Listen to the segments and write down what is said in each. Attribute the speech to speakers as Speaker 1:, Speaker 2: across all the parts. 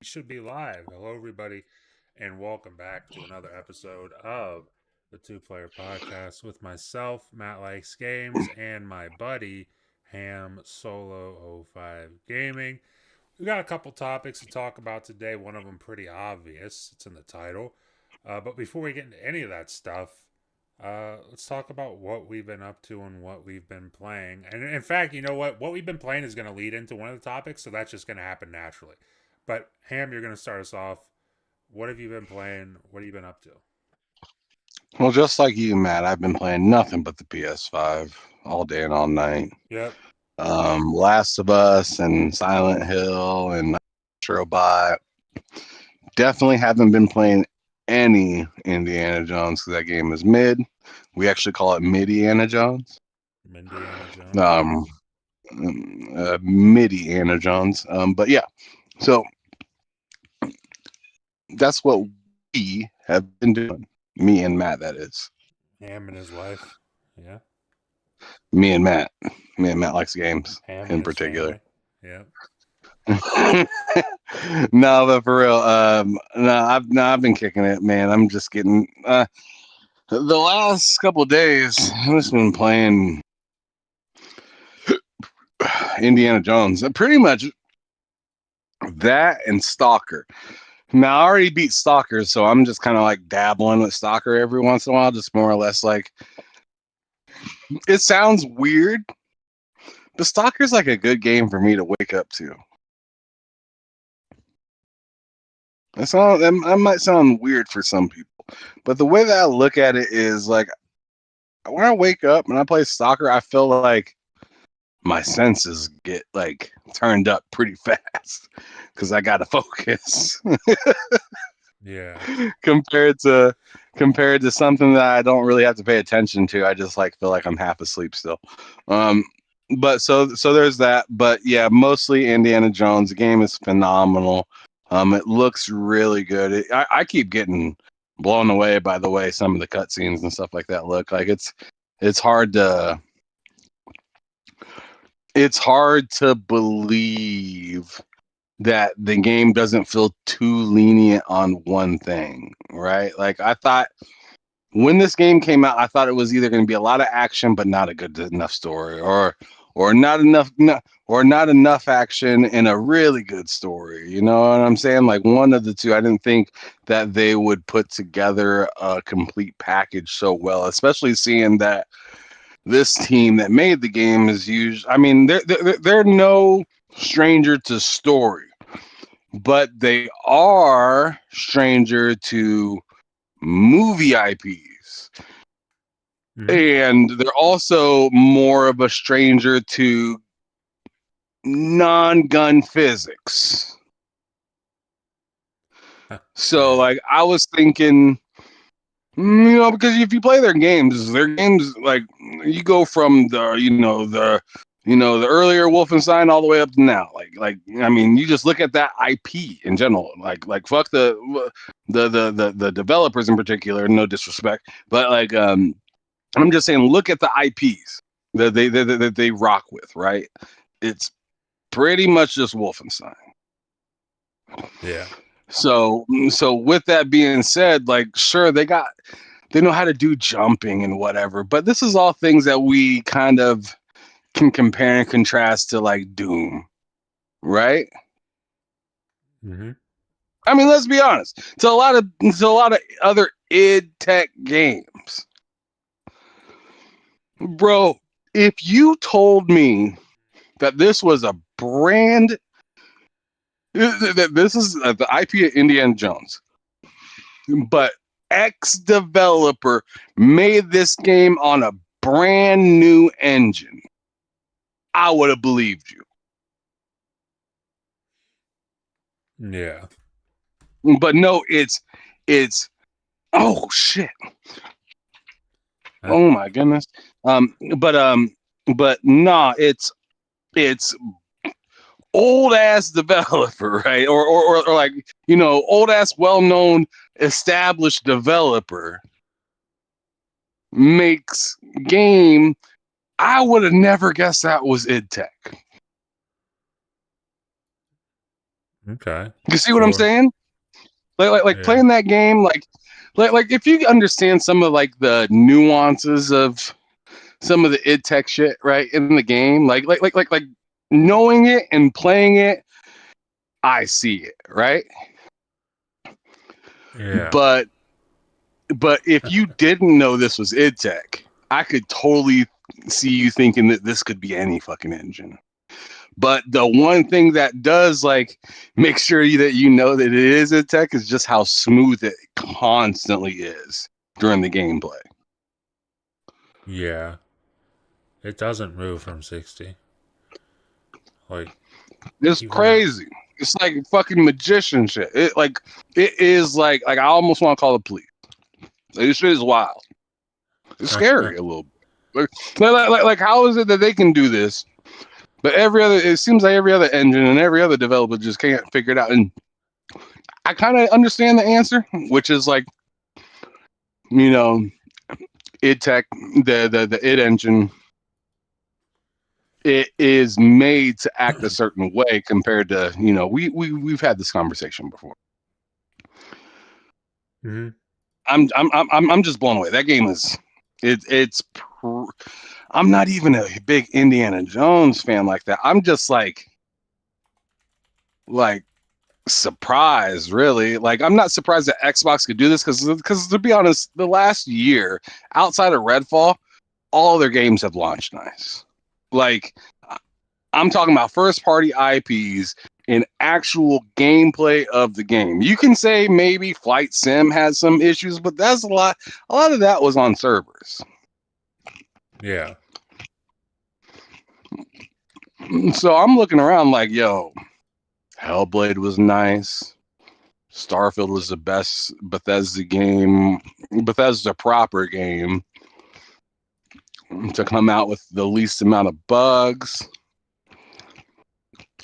Speaker 1: should be live. Hello, everybody, and welcome back to another episode of the Two Player Podcast with myself, Matt Likes Games, and my buddy, Ham Solo '05 Gaming. We got a couple topics to talk about today. One of them pretty obvious, it's in the title. But before we get into any of that stuff, let's talk about what we've been up to and what we've been playing. And in fact, you know what? What we've been playing is going to lead into one of the topics, so that's just going to happen naturally. But Ham, you're going to start us off. What have you been playing? What have you been up to?
Speaker 2: Well, just like you, Matt, I've been playing nothing but the PS5 all day and all night.
Speaker 1: Yep.
Speaker 2: Last of Us and Silent Hill and Robot. Definitely haven't been playing any Indiana Jones because that game is mid. We actually call it Midiana Jones.
Speaker 1: Indiana Jones. Yep.
Speaker 2: Um, Midiana Jones. But yeah, so that's what we have been doing. Me and Matt, that is.
Speaker 1: Ham and his wife. Yeah.
Speaker 2: Me and Matt. Me and Matt likes games
Speaker 1: Ham and
Speaker 2: in
Speaker 1: his
Speaker 2: particular.
Speaker 1: family. Yep.
Speaker 2: No, but for real, I've been kicking it, man. I'm just getting the last couple of days. I've just been playing Indiana Jones. Pretty much that and Stalker. Now I already beat Stalker, so I'm just kind of like dabbling with Stalker every once in a while, just more or less like. It sounds weird, but Stalker's like a good game for me to wake up to. That might sound weird for some people, but the way that I look at it is like when I wake up and I play Stalker, I feel like my senses get like turned up pretty fast because I gotta focus
Speaker 1: Yeah.
Speaker 2: compared to something that I don't really have to pay attention to. I just like feel like I'm half asleep still. Um, but so there's that. But yeah, mostly Indiana Jones. The game is phenomenal. It looks really good. I keep getting blown away by the way some of the cutscenes and stuff like that look. Like it's hard to it's hard to believe that the game doesn't feel too lenient on one thing, right? Like I thought when this game came out, I thought it was either going to be a lot of action but not a good enough story, or not enough or not enough action and a really good story. You know what I'm saying? Like one of the two. I didn't think that they would put together a complete package so well, especially seeing that this team that made the game is used. I mean, they're no stranger to story, but they are stranger to movie IPs.
Speaker 1: Mm-hmm.
Speaker 2: And they're also more of a stranger to non-gun physics. So
Speaker 1: Yeah.
Speaker 2: like I was thinking, because if you play their games like you go from the earlier Wolfenstein all the way up to now. Like I mean, you just look at that IP in general. Like fuck the developers in particular. No disrespect, but like I'm just saying, look at the IPs that they rock with. Right, it's pretty much just Wolfenstein.
Speaker 1: Yeah.
Speaker 2: So with that being said, like sure they know how to do jumping and whatever, but this is all things that we kind of can compare and contrast to like Doom, right?
Speaker 1: Mm-hmm.
Speaker 2: I mean, let's be honest. To a lot of other id tech games, bro. If you told me that this was a brand, that this is the IP of Indiana Jones, but X developer made this game on a brand new engine, I would have believed you.
Speaker 1: Yeah.
Speaker 2: But no, it's oh shit.
Speaker 1: Huh?
Speaker 2: Oh my goodness. But nah, it's old ass developer, right? Or like, old ass well known established developer makes game. I would have never guessed that was id Tech.
Speaker 1: Okay.
Speaker 2: You see what I'm saying? Like
Speaker 1: Yeah.
Speaker 2: playing that game, like if you understand some of like the nuances of some of the id Tech shit, right, in the game, like knowing it and playing it, I see it, right?
Speaker 1: Yeah.
Speaker 2: But if you didn't know this was id Tech, I could totally see you thinking that this could be any fucking engine. But the one thing that does like make sure that you know that it is id Tech is just how smooth it constantly is during the gameplay.
Speaker 1: Yeah. It doesn't move from 60. Like,
Speaker 2: It's
Speaker 1: even at.
Speaker 2: crazy. It's like fucking magician shit. It is like I almost want to call the police. This shit is wild. It's scary a little bit. Like how is it that they can do this? But it seems like every other engine and every other developer just can't figure it out. And I kind of understand the answer, which is like, you know, id Tech, the id engine, it is made to act a certain way compared to, we've had this conversation before.
Speaker 1: Mm-hmm.
Speaker 2: I'm just blown away. That game is I'm not even a big Indiana Jones fan like that. I'm just like surprised, really. Like I'm not surprised that Xbox could do this because to be honest, the last year outside of Redfall, all their games have launched nice. Like I'm talking about first party IPs and actual gameplay of the game. You can say maybe Flight Sim has some issues, but that's a lot of that was on servers.
Speaker 1: Yeah.
Speaker 2: So I'm looking around like, yo, Hellblade was nice. Starfield was the best Bethesda proper game to come out with the least amount of bugs.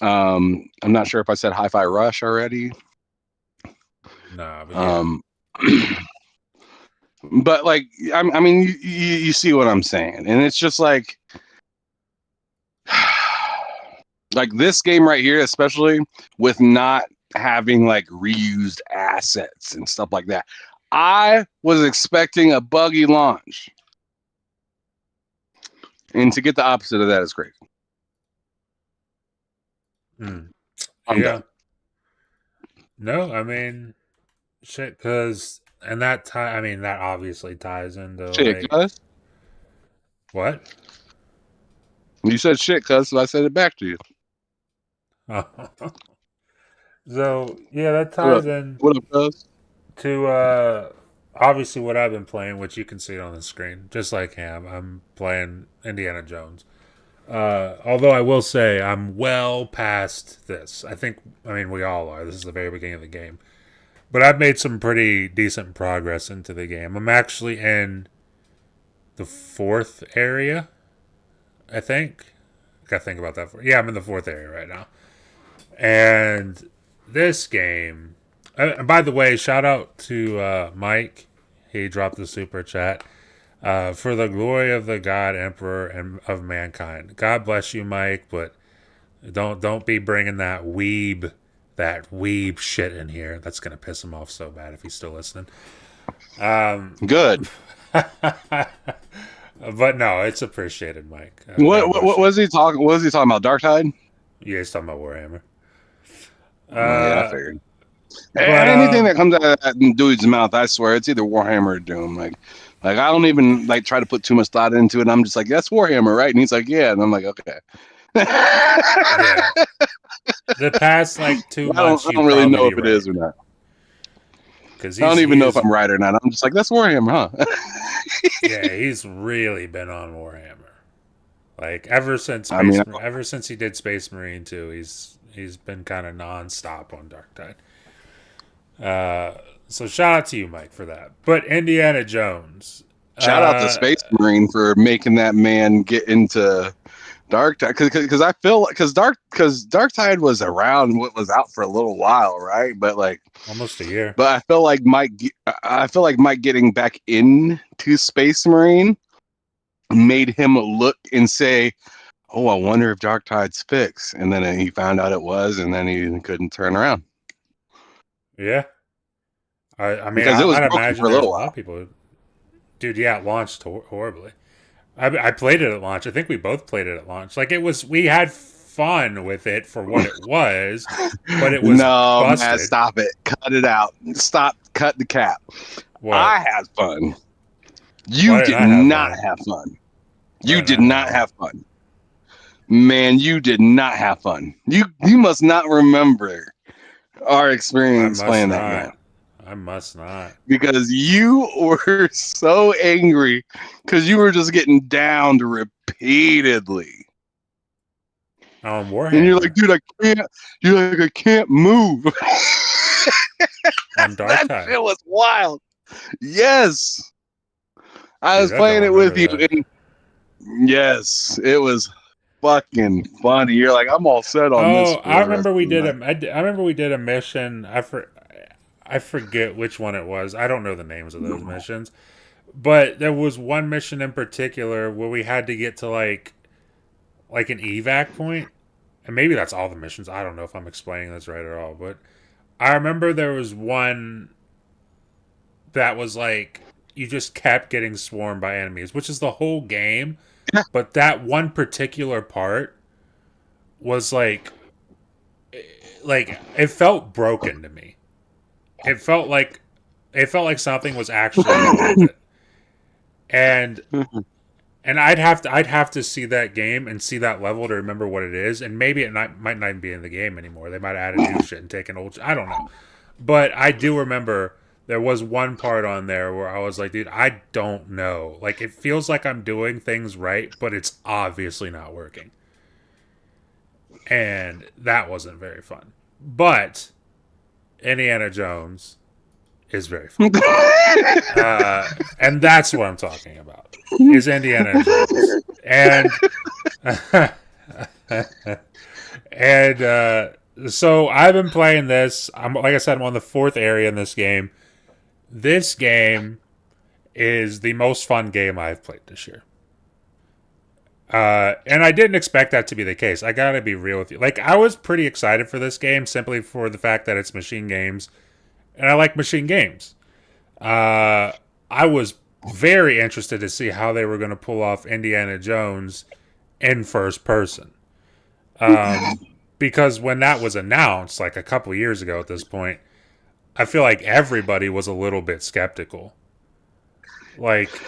Speaker 2: I'm not sure if I said Hi-Fi Rush already.
Speaker 1: Nah, but yeah.
Speaker 2: But like, I mean, you see what I'm saying, and it's just like this game right here, especially with not having like reused assets and stuff like that. I was expecting a buggy launch, and to get the opposite of that is crazy.
Speaker 1: Mm.
Speaker 2: I'm
Speaker 1: Yeah.
Speaker 2: done.
Speaker 1: No, I mean, shit, because, and I mean, that obviously ties into,
Speaker 2: Shit,
Speaker 1: like,
Speaker 2: cuz.
Speaker 1: what?
Speaker 2: You said shit, cuz, so I said it back to you.
Speaker 1: So, yeah, that
Speaker 2: What up?
Speaker 1: ties in
Speaker 2: What up, cuz?
Speaker 1: to, obviously what I've been playing, which you can see on the screen, just like Ham. I'm playing Indiana Jones. Although I will say I'm well past this. I mean, we all are. This is the very beginning of the game. But I've made some pretty decent progress into the game. I'm actually in the fourth area, I think. Gotta think about that. Yeah, I'm in the fourth area right now. And this game. And by the way, shout out to Mike. He dropped the super chat. For the glory of the God, Emperor, and of mankind. God bless you, Mike, but don't be bringing that weeb shit in here. That's gonna piss him off so bad if he's still listening.
Speaker 2: Good.
Speaker 1: But no, it's appreciated, Mike. God
Speaker 2: What
Speaker 1: bless you.
Speaker 2: was he talking? What was he talking about? Darktide?
Speaker 1: Yeah, he's talking about Warhammer.
Speaker 2: Oh yeah, I
Speaker 1: Uh,
Speaker 2: figured.
Speaker 1: but
Speaker 2: Anything that comes out of that dude's mouth, I swear, it's either Warhammer or Doom. Like I don't even like try to put too much thought into it. I'm just like, that's Warhammer, right? And he's like, yeah, and I'm like, okay.
Speaker 1: yeah, the past like two months,
Speaker 2: I
Speaker 1: you'd
Speaker 2: don't really
Speaker 1: probably
Speaker 2: know
Speaker 1: be
Speaker 2: if it
Speaker 1: right
Speaker 2: is or not.
Speaker 1: because
Speaker 2: I don't
Speaker 1: he's
Speaker 2: even know if
Speaker 1: he's
Speaker 2: I'm right or not. I'm just like, that's Warhammer, huh?
Speaker 1: yeah, he's really been on Warhammer. Like
Speaker 2: I mean,
Speaker 1: Ever since he did Space Marine 2, he's been kind of nonstop on Dark Tide. So shout out to you, Mike, for that. But Indiana Jones,
Speaker 2: shout out to Space Marine for making that man get into Dark Tide because I feel because Dark Tide was around, what was out for a little while, right? But like,
Speaker 1: almost a year.
Speaker 2: but I feel like Mike getting back into Space Marine made him look and say, oh, I wonder if Darktide's fixed. And then he found out it was, and then he couldn't turn around
Speaker 1: Yeah. I mean,
Speaker 2: because it was
Speaker 1: I'd
Speaker 2: broken
Speaker 1: imagine
Speaker 2: for a
Speaker 1: there's a
Speaker 2: little
Speaker 1: lot of
Speaker 2: while.
Speaker 1: people. Dude, yeah, it launched horribly. I played it at launch. I think we both played it at launch. Like it was, we had fun with it for what it was, but it was
Speaker 2: No, Matt,
Speaker 1: busted.
Speaker 2: stop it. Cut it out. Stop. Cut the cap.
Speaker 1: What?
Speaker 2: I had fun. You
Speaker 1: Why didn't
Speaker 2: did
Speaker 1: I have
Speaker 2: not
Speaker 1: fun?
Speaker 2: have fun.
Speaker 1: Why
Speaker 2: You
Speaker 1: didn't
Speaker 2: did
Speaker 1: I have
Speaker 2: not
Speaker 1: fun?
Speaker 2: have fun. Man, you did not have fun. You must not remember our
Speaker 1: I
Speaker 2: experience
Speaker 1: must
Speaker 2: playing that game
Speaker 1: not. I must not.
Speaker 2: because you were so angry because you were just getting downed repeatedly.
Speaker 1: On
Speaker 2: And you're like,
Speaker 1: Warhammer.
Speaker 2: dude, I can't. You're like, I can't move.
Speaker 1: On Dark
Speaker 2: That
Speaker 1: Tide.
Speaker 2: shit was wild. Yes, I was
Speaker 1: Dude, I don't
Speaker 2: playing it with
Speaker 1: remember
Speaker 2: you,
Speaker 1: that.
Speaker 2: and yes, it was fucking funny. You're like, I'm all set on this
Speaker 1: Oh,
Speaker 2: for
Speaker 1: I
Speaker 2: the rest
Speaker 1: remember we
Speaker 2: of the
Speaker 1: did
Speaker 2: night.
Speaker 1: I remember we did a mission. I forget which one it was. I don't know the names of those missions. But there was one mission in particular where we had to get to like an evac point, and maybe that's all the missions. I don't know if I'm explaining this right at all, but I remember there was one that was like you just kept getting swarmed by enemies, which is the whole game. But that one particular part was like it felt broken to me. It felt like something was actually wrong with it. And I'd have to see that game and see that level to remember what it is, and maybe might not even be in the game anymore. They might have added new shit and taken old. I don't know, but I do remember there was one part on there where I was like, dude, I don't know. Like it feels like I'm doing things right, but it's obviously not working, and that wasn't very fun. But Indiana Jones is very fun, and that's what I'm talking about. Is Indiana Jones and and so I've been playing this. I'm like I said, I'm on the fourth area in this game. This game is the most fun game I've played this year. And I didn't expect that to be the case. I gotta be real with you. Like, I was pretty excited for this game simply for the fact that it's machine games, and I like machine games. I was very interested to see how they were going to pull off Indiana Jones in first person. Because when that was announced, like a couple years ago at this point, I feel like everybody was a little bit skeptical. Like,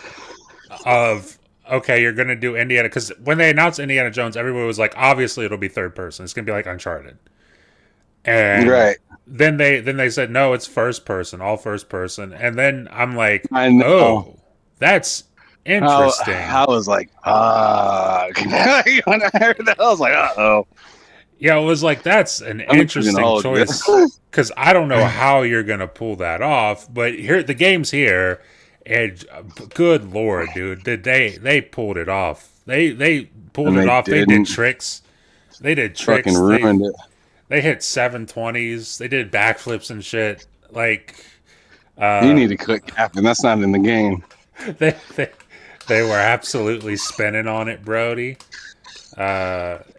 Speaker 1: of, okay, you're going to do Indiana. Because when they announced Indiana Jones, everybody was like, obviously it'll be third person. It's going to be like Uncharted. And
Speaker 2: Right.
Speaker 1: then they said, no, it's first person, all first person. And then I'm like,
Speaker 2: I know.
Speaker 1: oh, that's
Speaker 2: How
Speaker 1: interesting.
Speaker 2: I was like, when I heard that, I was like, oh,
Speaker 1: Yeah, it was like that's an
Speaker 2: I'm not even gonna
Speaker 1: interesting
Speaker 2: hold you.
Speaker 1: choice because I don't know how you're gonna pull that off. But here, the game's here, and good lord, dude, did they pulled it off? They pulled
Speaker 2: And
Speaker 1: it
Speaker 2: they
Speaker 1: off. They did
Speaker 2: didn't.
Speaker 1: tricks. They did
Speaker 2: Fucking
Speaker 1: tricks.
Speaker 2: ruined it.
Speaker 1: They hit 720s. They did backflips and shit. Like
Speaker 2: You
Speaker 1: uh,
Speaker 2: need to quit capping. That's not in the game.
Speaker 1: they they they were absolutely spinning on it, Brody.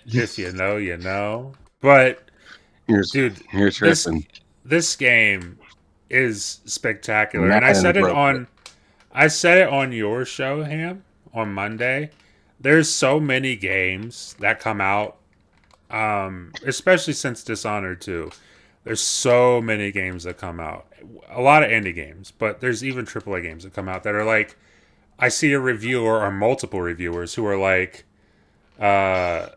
Speaker 1: If you know, you know. But
Speaker 2: Here's
Speaker 1: dude,
Speaker 2: you're
Speaker 1: this
Speaker 2: tripping.
Speaker 1: this game is spectacular, and
Speaker 2: Not inappropriate.
Speaker 1: I said it on your show, Ham, on Monday. There's so many games that come out, especially since Dishonored 2. There's so many games that come out. A lot of indie games, but there's even AAA games that come out that are like, I see a reviewer or multiple reviewers who are like, uh,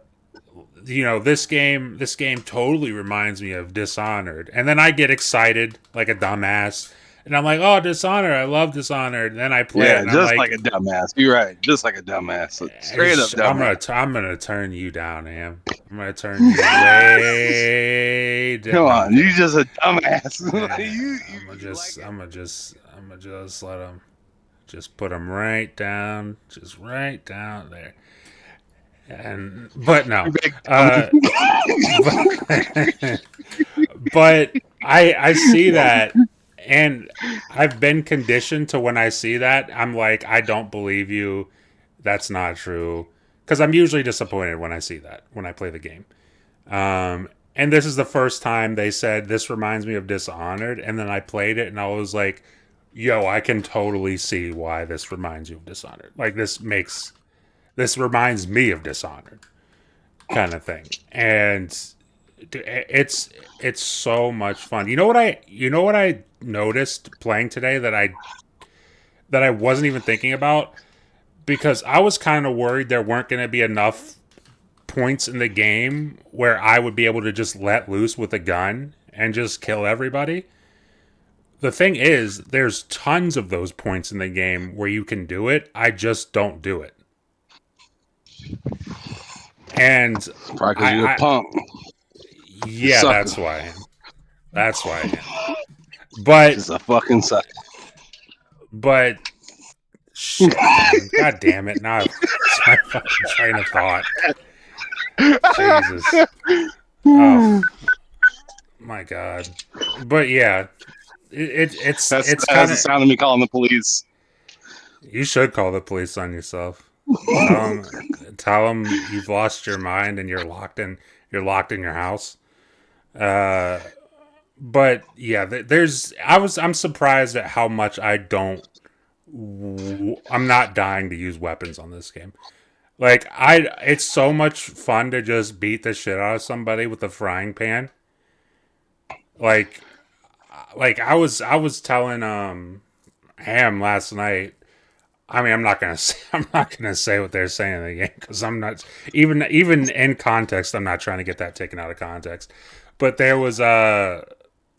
Speaker 1: this game totally reminds me of Dishonored, and then I get excited like a dumbass, and I'm like, oh, Dishonored, I love Dishonored, and then I play it,
Speaker 2: Yeah,
Speaker 1: and I'm
Speaker 2: just like
Speaker 1: like,
Speaker 2: a dumbass. You're right. Just like a dumbass. Straight up dumbass.
Speaker 1: I'm gonna turn you down, Am. I'm gonna turn you way down.
Speaker 2: Come
Speaker 1: No,
Speaker 2: on, you just a dumbass.
Speaker 1: yeah,
Speaker 2: You like it.
Speaker 1: I'm gonna just let him, just put him right down, just right down there. And but no,
Speaker 2: Big
Speaker 1: uh, but, but I see that, and I've been conditioned to when I see that, I'm like, I don't believe you. That's not true. because I'm usually disappointed when I see that when I play the game. And this is the first time they said this reminds me of Dishonored, and then I played it and I was like, "Yo, I can totally see why this reminds you of Dishonored. Like this reminds me of Dishonored, kind of thing." And it's so much fun. You know what I noticed playing today that I wasn't even thinking about, because I was kind of worried there weren't going to be enough points in the game where I would be able to just let loose with a gun and just kill everybody. The thing is, there's tons of those points in the game where you can do it. I just don't do it. And
Speaker 2: Probably because you're a punk.
Speaker 1: Yeah, that's why I am. That's why I am. But
Speaker 2: Just a fucking sucker.
Speaker 1: But shit, man. God damn it! Now it's my fucking train of thought. Jesus. Oh my god. But yeah, it's
Speaker 2: That's
Speaker 1: kind
Speaker 2: the
Speaker 1: of.
Speaker 2: sound of me calling the police.
Speaker 1: You should call the police on yourself. Tell them you've lost your mind and you're locked in your house. But yeah, I'm surprised at how much I'm not dying to use weapons on this game. Like it's so much fun to just beat the shit out of somebody with a frying pan. Like I was telling Ham last night. I mean, I'm not gonna say what they're saying in the game, because I'm not even in context. I'm not trying to get that taken out of context. But there was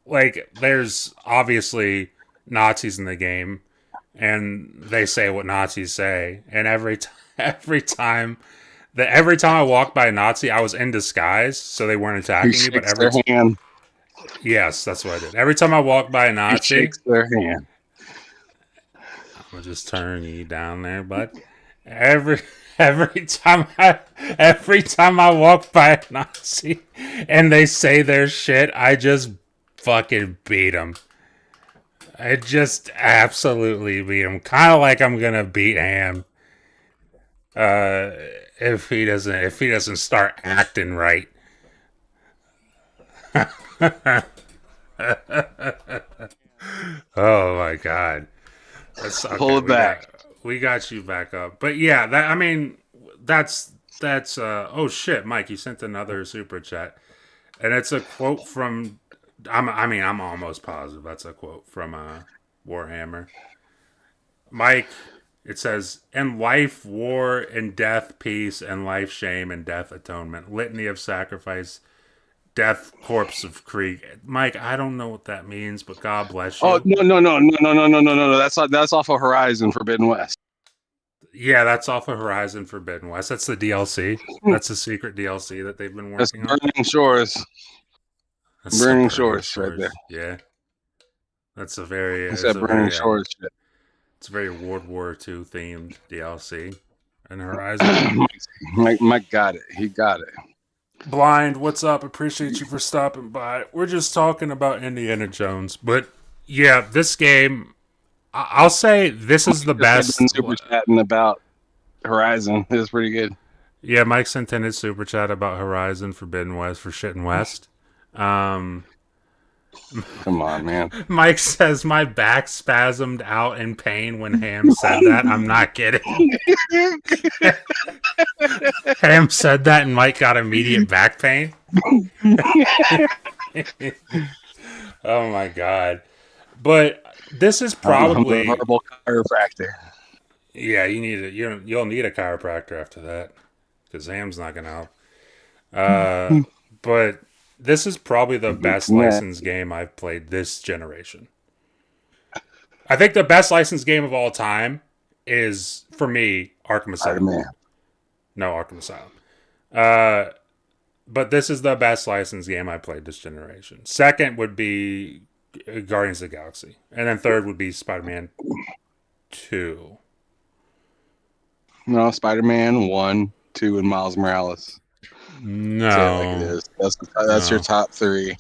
Speaker 1: there's obviously Nazis in the game, and they say what Nazis say, and every time I walked by a Nazi, I was in disguise, so they weren't attacking me. But
Speaker 2: their hand.
Speaker 1: Yes, that's what I did. Every time I walked by a Nazi,
Speaker 2: he shakes their hand.
Speaker 1: I'm just turning you down there, bud. Every time I walk by a Nazi and they say their shit, I just fucking beat them. I just absolutely beat him. Kind of like I'm gonna beat Ham. If he doesn't start acting right. Oh my god. Okay,
Speaker 2: pull it back.
Speaker 1: We got you back up. But yeah, that's oh shit, Mike, you sent another super chat. And it's a quote from I'm almost positive that's a quote from Warhammer. Mike, it says, "In life, war, in death, peace, and life, shame, and death, atonement. Litany of sacrifice, death, corpse of Krieg." Mike, I don't know what that means, but God bless you.
Speaker 2: Oh no! That's off of Horizon Forbidden West.
Speaker 1: Yeah, that's off of Horizon Forbidden West. That's the DLC. That's the secret DLC that they've been working on.
Speaker 2: Burning Shores. That's Burning Shores right there.
Speaker 1: Yeah, that's a very.
Speaker 2: It's that Burning Shores shit.
Speaker 1: It's a very World War II themed DLC. And Horizon.
Speaker 2: Mike got it. He got it.
Speaker 1: Blind, what's up? Appreciate you for stopping by. We're just talking about Indiana Jones, but yeah, this game, I'll say this is the best.
Speaker 2: Super chatting about Horizon. It was pretty good.
Speaker 1: Yeah, Mike sent in his super chat about Horizon Forbidden West for Shittin' West.
Speaker 2: Come on, man.
Speaker 1: Mike says my back spasmed out in pain when Ham said that. I'm not kidding. Ham said that and Mike got immediate back pain. Oh my god. But this is probably
Speaker 2: a horrible chiropractor.
Speaker 1: Yeah, you'll need a chiropractor after that, because Ham's not gonna help. But this is probably the best licensed game I've played this generation. I think the best licensed game of all time is, for me, Arkham Asylum. No, Arkham Asylum. But this is the best licensed game I played this generation. Second would be Guardians of the Galaxy. And then third would be Spider-Man 2.
Speaker 2: No, Spider-Man 1, 2, and Miles Morales.
Speaker 1: No.
Speaker 2: Like it is. That's your top three.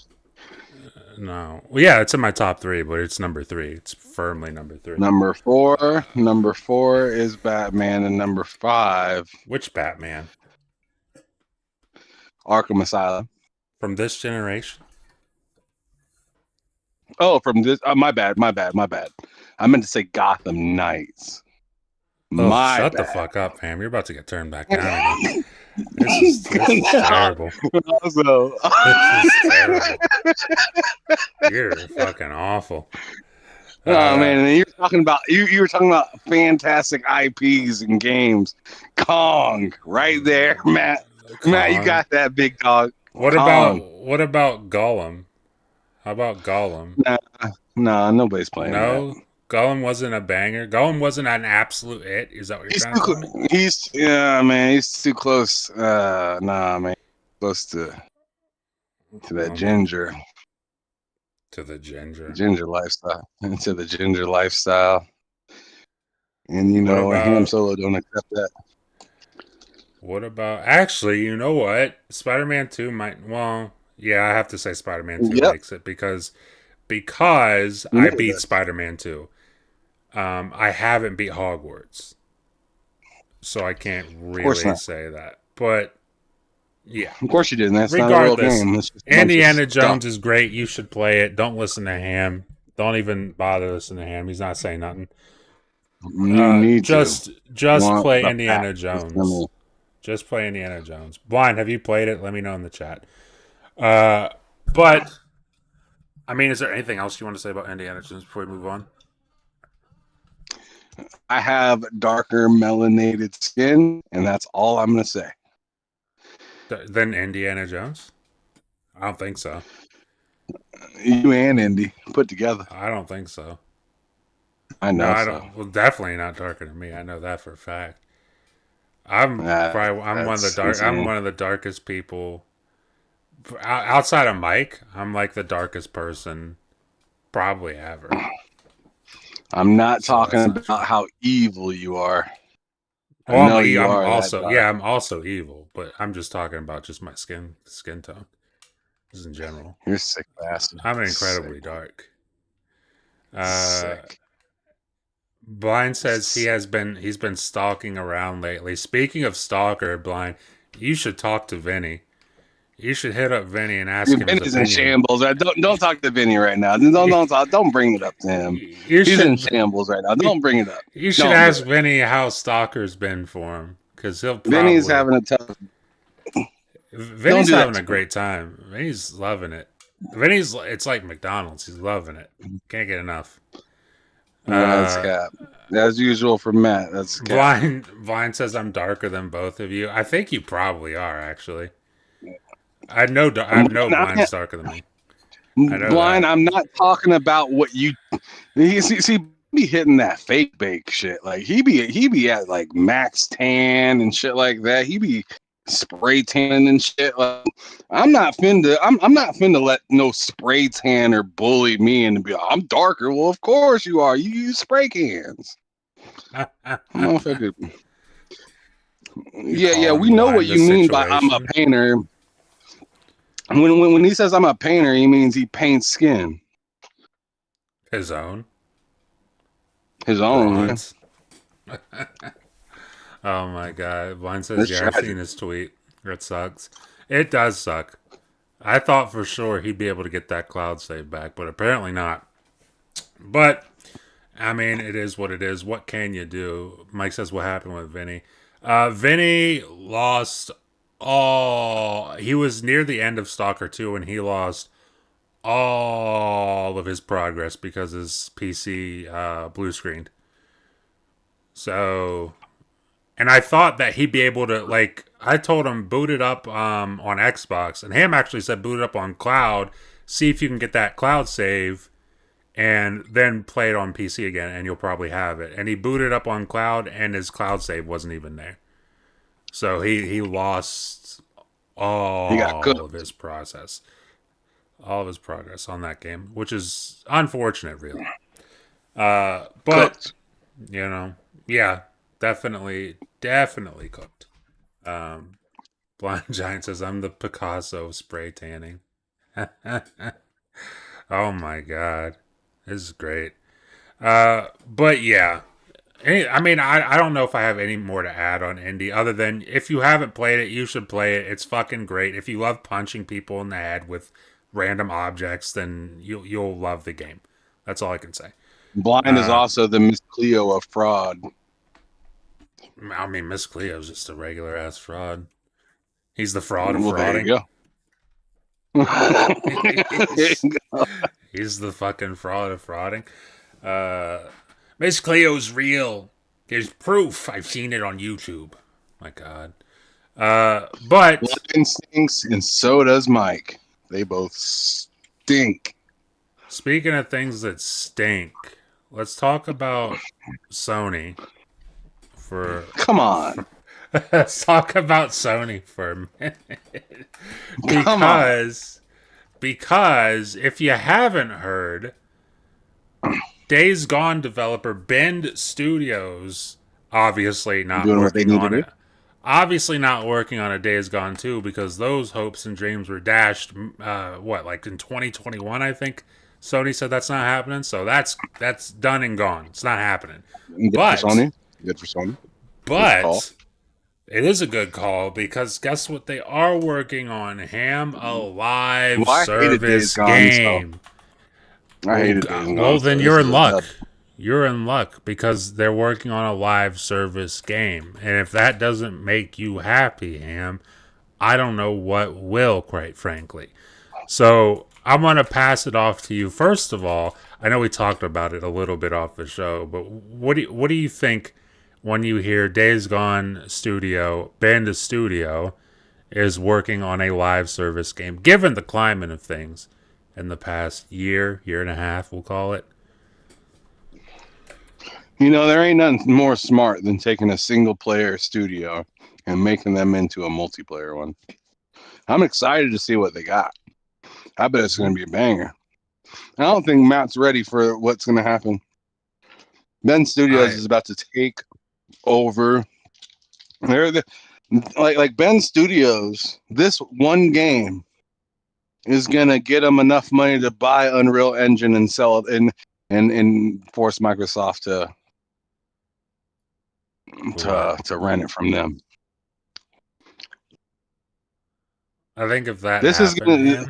Speaker 1: No. Well, yeah, it's in my top 3, but it's number 3. It's firmly number 3.
Speaker 2: Number four is Batman, and number 5,
Speaker 1: Which Batman?
Speaker 2: Arkham Asylum.
Speaker 1: From this generation?
Speaker 2: Oh, from this. My bad. I meant to say Gotham Knights.
Speaker 1: Oh,
Speaker 2: My
Speaker 1: shut the
Speaker 2: bad.
Speaker 1: fuck up, fam. You're about to get turned back down again. This is terrible.
Speaker 2: Also,
Speaker 1: This is terrible. You're fucking awful.
Speaker 2: oh man, and you're talking about you were talking about fantastic IPs and games. Kong, right there, Matt.
Speaker 1: Kong.
Speaker 2: Matt, you got that big dog.
Speaker 1: What
Speaker 2: Kong.
Speaker 1: about Gollum? How about Gollum?
Speaker 2: Nah, nobody's playing
Speaker 1: No,
Speaker 2: that.
Speaker 1: Gollum wasn't a banger. Gollum wasn't an absolute hit. Is that what you're trying to tell me?
Speaker 2: He's too close. Nah, man, close to that ginger
Speaker 1: To the ginger.
Speaker 2: lifestyle. To the ginger lifestyle. And you
Speaker 1: What
Speaker 2: know,
Speaker 1: about-
Speaker 2: Ham Solo don't accept that.
Speaker 1: What about actually? You know what? Spider-Man 2 might. Well, yeah, I have to say Spider-Man 2
Speaker 2: Yep.
Speaker 1: makes it because I
Speaker 2: Yeah,
Speaker 1: beat
Speaker 2: that's-
Speaker 1: Spider-Man 2. I haven't beat Hogwarts, so I can't really
Speaker 2: not.
Speaker 1: say that. But yeah,
Speaker 2: Of course you didn't. That's not a real
Speaker 1: regardless,
Speaker 2: game. It's just a bunch of
Speaker 1: Indiana
Speaker 2: stuff.
Speaker 1: Jones is great. You should play it. Don't listen to Ham. Don't even bother listening to him. He's not saying nothing.
Speaker 2: You need
Speaker 1: just
Speaker 2: Want
Speaker 1: play
Speaker 2: the
Speaker 1: Indiana
Speaker 2: facts.
Speaker 1: Jones. Just play Indiana Jones. Blind, have you played it? Let me know in the chat. But I mean, is there anything else you want to say about Indiana Jones before we move on?
Speaker 2: I have darker melanated skin, and that's all I'm gonna say.
Speaker 1: Then Indiana Jones? I don't think so.
Speaker 2: You and Indy put together.
Speaker 1: I don't think so.
Speaker 2: I know.
Speaker 1: No, I
Speaker 2: so.
Speaker 1: don't. Well, definitely not darker than me. I know that for a fact. I'm one of the dark.
Speaker 2: insane.
Speaker 1: I'm one of the darkest people. Outside of Mike, I'm like the darkest person probably ever.
Speaker 2: I'm not
Speaker 1: So
Speaker 2: talking
Speaker 1: that's not
Speaker 2: about how evil you are.
Speaker 1: Well,
Speaker 2: I know you
Speaker 1: I'm
Speaker 2: are that
Speaker 1: also
Speaker 2: dark.
Speaker 1: I'm also evil, but I'm just talking about just my skin tone, just in general.
Speaker 2: You're a sick bastard.
Speaker 1: I'm incredibly dark.
Speaker 2: Sick.
Speaker 1: Blind says he's been stalking around lately. Speaking of stalker, Blind, you should talk to Vinny. You should hit up Vinny and ask him his
Speaker 2: Vinny's in
Speaker 1: opinion.
Speaker 2: shambles. Right? Don't talk to Vinny right now. Don't bring it up to him. He's in shambles right now. Don't bring it up.
Speaker 1: You should ask Vinny how stalker's been for him, because he'll probably.
Speaker 2: Vinny's having a tough.
Speaker 1: Vinny's having a great time. Vinny's loving it. It's like McDonald's. He's loving it. Can't get enough.
Speaker 2: That's cap. As usual for Matt. That's cap.
Speaker 1: Blind says I'm darker than both of you. I think you probably are, actually. I know Blind's darker than me.
Speaker 2: Blind, I'm not talking about what you see be hitting that fake bake shit. Like he be at like max tan and shit like that. He be spray tanning and shit. Like, I'm not finna let no spray tan or bully me and be like, I'm darker. Well, of course you are. You use spray cans. Motherfucker. Yeah, we know what you mean by I'm a painter. When he says I'm a painter, he means he paints skin.
Speaker 1: His own.
Speaker 2: Yeah.
Speaker 1: Oh my god. Blind says, yeah, I've seen his tweet. It sucks. It does suck. I thought for sure he'd be able to get that cloud save back, but apparently not. But, I mean, it is what it is. What can you do? Mike says, what happened with Vinny? Vinny lost he was near the end of Stalker 2 and he lost all of his progress because his PC blue screened. So, and I thought that he'd be able to, like, I told him boot it up on Xbox, and Ham actually said boot it up on cloud, see if you can get that cloud save, and then play it on PC again, and you'll probably have it. And he booted up on cloud, and his cloud save wasn't even there. So he lost all of his progress on that game, which is unfortunate, really. But you know, yeah, definitely cooked. Blind Giant says I'm the Picasso of spray tanning. Oh my god, this is great. But yeah, I mean, I don't know if I have any more to add on Indie other than if you haven't played it, you should play it. It's fucking great. If you love punching people in the head with random objects, then you'll love the game. That's all I can say.
Speaker 2: Blind is
Speaker 1: Uh,
Speaker 2: also the Miss Cleo of fraud.
Speaker 1: I mean, Miss Cleo's just a regular ass fraud. He's the fraud of
Speaker 2: Well, there
Speaker 1: frauding.
Speaker 2: you go.
Speaker 1: He's the fucking fraud of frauding. Uh, Miss Cleo's real. There's proof. I've seen it on YouTube. My God. But
Speaker 2: Blind stinks, and so does Mike. They both stink.
Speaker 1: speaking of things that stink, let's talk about Sony for.
Speaker 2: Come on.
Speaker 1: Let's talk about Sony for a minute.
Speaker 2: Come on.
Speaker 1: Because if you haven't heard, Days Gone developer Bend Studios obviously not
Speaker 2: Doing what they
Speaker 1: working
Speaker 2: need to
Speaker 1: on
Speaker 2: do.
Speaker 1: it. Obviously not working on a Days Gone 2 because those hopes and dreams were dashed. Like in 2021, I think Sony said that's not happening. So that's done and gone. It's not happening.
Speaker 2: Good
Speaker 1: But
Speaker 2: for Sony. Good for Sony. Good call.
Speaker 1: but it is a good call because guess what? They are working on Ham a live
Speaker 2: Well, I hated Days
Speaker 1: service
Speaker 2: Gone,
Speaker 1: game.
Speaker 2: I hated Days Gone.
Speaker 1: Well, then
Speaker 2: so
Speaker 1: you're
Speaker 2: this
Speaker 1: in
Speaker 2: is a
Speaker 1: luck.
Speaker 2: dub.
Speaker 1: You're in luck because they're working on a live service game. And if that doesn't make you happy, Ham, I don't know what will, quite frankly. So I'm going to pass it off to you. First of all, I know we talked about it a little bit off the show, but what do you think when you hear Days Gone Studio, Band of Studio, is working on a live service game, given the climate of things in the past year and a half, we'll call it?
Speaker 2: You know, there ain't nothing more smart than taking a single player studio and making them into a multiplayer one. I'm excited to see what they got. I bet it's going to be a banger. I don't think Matt's ready for what's going to happen. Bend Studios is about to take over. They're like Bend Studios. This one game is going to get them enough money to buy Unreal Engine and sell it and force Microsoft to rent it from them.
Speaker 1: I think if that
Speaker 2: This
Speaker 1: happened,
Speaker 2: is gonna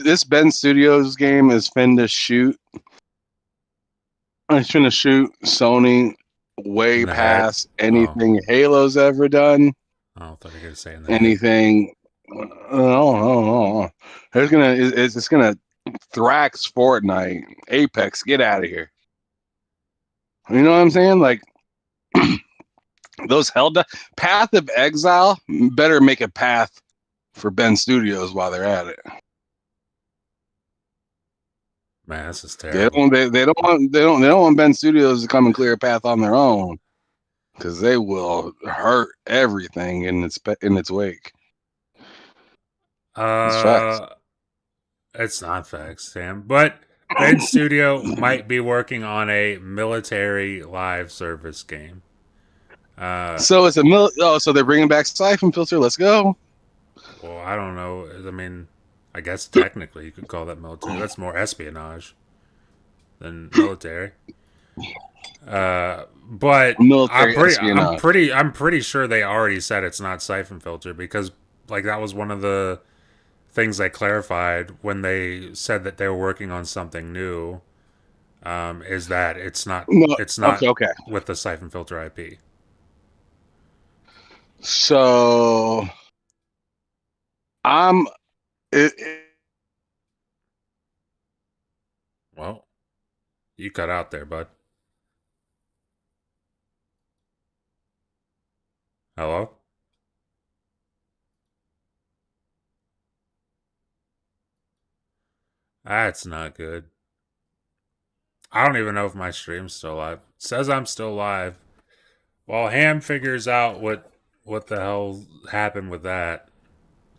Speaker 2: this Bend Studios game is finna shoot. It's finna shoot Sony way past anything Halo's ever done.
Speaker 1: I thought you were gonna say
Speaker 2: anything. It's gonna Thrax, Fortnite, Apex. Get out of here. You know what I'm saying? Like those Path of Exile better make a path for Bend Studios while they're at it.
Speaker 1: Man, this is terrible.
Speaker 2: They don't want Bend Studios to come and clear a path on their own because they will hurt everything in its wake.
Speaker 1: It's facts. It's not facts, Sam. But Bend Studio might be working on a military live service game.
Speaker 2: So it's so they're bringing back Siphon Filter. Let's go.
Speaker 1: Well, I don't know. I mean, I guess technically you could call that military. That's more espionage than military. But
Speaker 2: military
Speaker 1: I'm pretty sure they already said it's not Siphon Filter because like that was one of the things they clarified when they said that they were working on something new. Is that it's not
Speaker 2: okay.
Speaker 1: with the Siphon Filter IP.
Speaker 2: So
Speaker 1: Well, you cut out there, bud. Hello? That's not good. I don't even know if my stream's still live. It says I'm still live. While Ham figures out what the hell happened with that,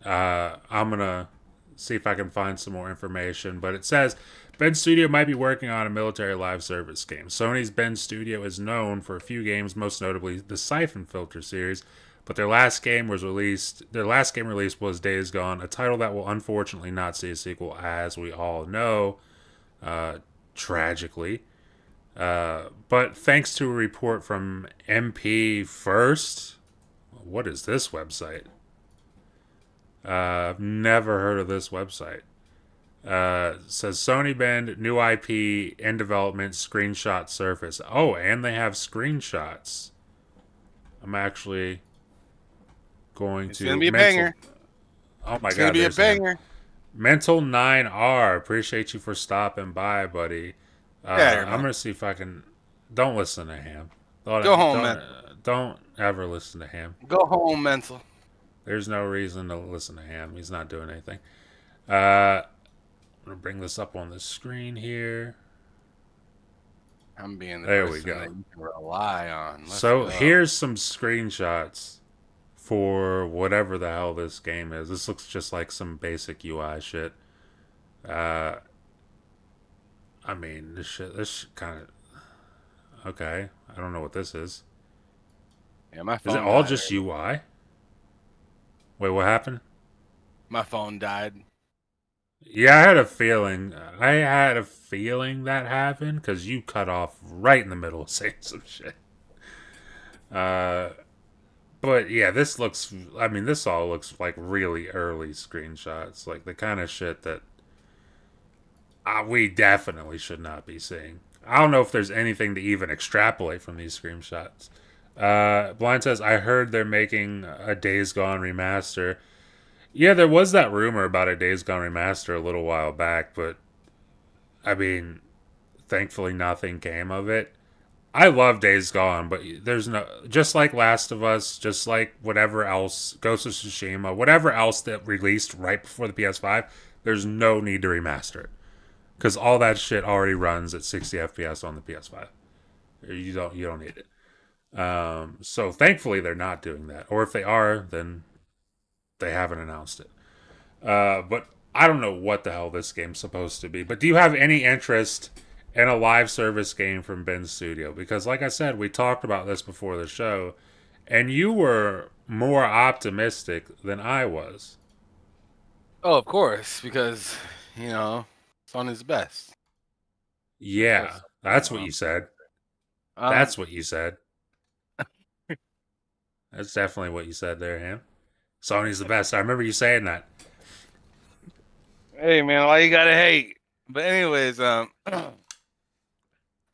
Speaker 1: I'm gonna see if I can find some more information. But it says Bend Studio might be working on a military live service game. Sony's Bend Studio is known for a few games, most notably the Siphon Filter series, but their last game released was Days Gone, a title that will unfortunately not see a sequel, as we all know, tragically. But thanks to a report from MP First, what is this website? I've never heard of this website. Says Sony Bend, new IP in development, screenshot surface. Oh, and they have screenshots. I'm actually going
Speaker 3: It's
Speaker 1: to.
Speaker 3: gonna be a banger.
Speaker 1: Oh my
Speaker 3: It's
Speaker 1: god,
Speaker 3: gonna be a
Speaker 1: there's him.
Speaker 3: banger.
Speaker 1: Mental 9R, appreciate you for stopping by, buddy.
Speaker 3: Yeah,
Speaker 1: I'm gonna see if I can. Don't listen to him.
Speaker 3: Go home, man.
Speaker 1: Don't ever listen to him.
Speaker 3: Go home, mental.
Speaker 1: There's no reason to listen to him. He's not doing anything. I'm gonna bring this up on the screen here.
Speaker 3: I'm being the
Speaker 1: There we
Speaker 3: person
Speaker 1: go.
Speaker 3: that you can rely on. Let's
Speaker 1: So
Speaker 3: go.
Speaker 1: here's some screenshots for whatever the hell this game is. This looks just like some basic UI shit. I mean, this kind of okay. I don't know what this is.
Speaker 3: Yeah, my
Speaker 1: Is
Speaker 3: phone
Speaker 1: it all
Speaker 3: died.
Speaker 1: just UI? Wait, what happened?
Speaker 3: My phone died.
Speaker 1: Yeah, I had a feeling. I had a feeling that happened because you cut off right in the middle of saying some shit. But yeah, this looks. I mean, this all looks like really early screenshots, like the kind of shit that we definitely should not be seeing. I don't know if there's anything to even extrapolate from these screenshots. Blind says, I heard they're making a Days Gone remaster. Yeah, there was that rumor about a Days Gone remaster a little while back, but I mean, thankfully nothing came of it. I love Days Gone, but there's no, just like Last of Us, just like whatever else, Ghost of Tsushima, whatever else that released right before the PS5, there's no need to remaster it because all that shit already runs at 60 FPS on the PS5. You don't need it. So thankfully they're not doing that, or if they are, then they haven't announced it. But I don't know what the hell this game's supposed to be. But do you have any interest in a live service game from Ben's studio? Because, like I said, we talked about this before the show, and you were more optimistic than I was.
Speaker 3: Oh, of course, because Sony's the best.
Speaker 1: Yeah, that's what you said. That's what you said. That's definitely what you said there, Ham. Sony's the best. I remember you saying that.
Speaker 3: Hey, man, why you gotta hate? But anyways, so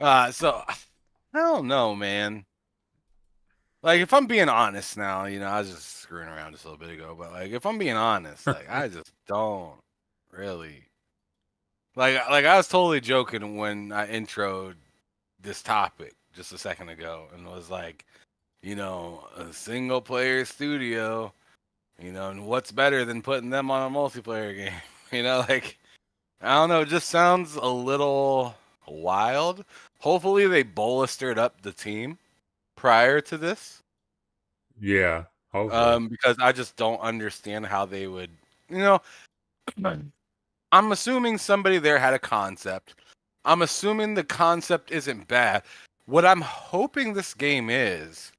Speaker 3: I don't know, man. Like, if I'm being honest now, I was just screwing around just a little bit ago, but like, if I'm being honest, like, I just don't really like I was totally joking when I introed this topic just a second ago and was like, a single player studio, and what's better than putting them on a multiplayer game? Like, I don't know, it just sounds a little wild. Hopefully they bolstered up the team prior to this.
Speaker 1: Yeah, hopefully.
Speaker 3: Because I just don't understand how they would, I'm assuming somebody there had a concept. I'm assuming the concept isn't bad. What I'm hoping this game is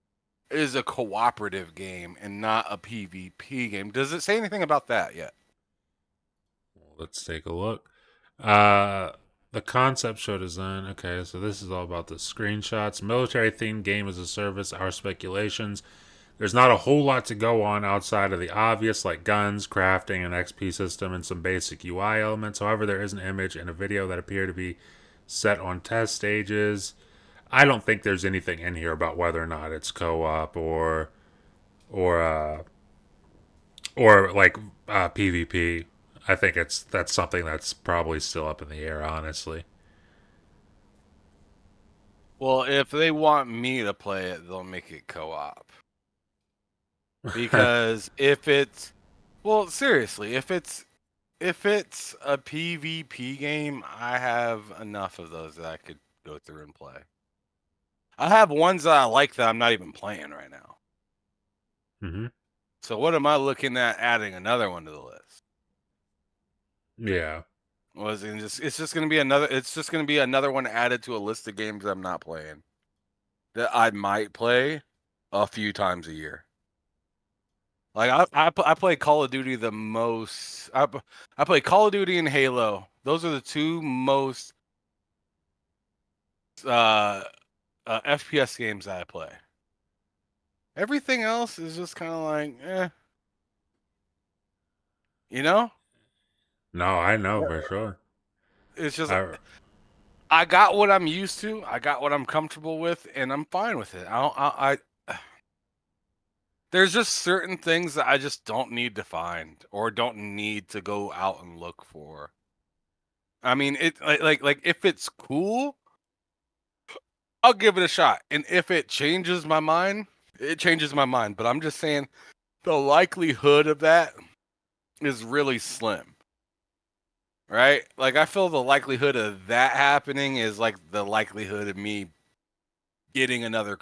Speaker 3: a cooperative game and not a PvP game. Does it say anything about that yet?
Speaker 1: Let's take a look. The concept show design. Okay, so this is all about the screenshots. Military themed game as a service. Our speculations. There's not a whole lot to go on outside of the obvious, like guns, crafting, an XP system, and some basic UI elements. However, there is an image and a video that appear to be set on test stages. I don't think there's anything in here about whether or not it's co-op or like PvP. I think that's something that's probably still up in the air, honestly.
Speaker 3: Well, if they want me to play it, they'll make it co-op. Because seriously, if it's a PvP game, I have enough of those that I could go through and play. I have ones that I like that I'm not even playing right now.
Speaker 1: Mm-hmm.
Speaker 3: So what am I looking at adding another one to the list?
Speaker 1: Yeah.
Speaker 3: It's just gonna be another one added to a list of games I'm not playing that I might play a few times a year. Like I play Call of Duty the most. I play Call of Duty and Halo. Those are the two most FPS games that I play. Everything else is just kind of like, you know.
Speaker 1: No, I know for sure.
Speaker 3: It's just I got what I'm used to. I got what I'm comfortable with, and I'm fine with it. There's just certain things that I just don't need to find or don't need to go out and look for. I mean, it like if it's cool, I'll give it a shot. And if it changes my mind, it changes my mind. But I'm just saying the likelihood of that is really slim. Right? Like I feel the likelihood of that happening is like the likelihood of me getting another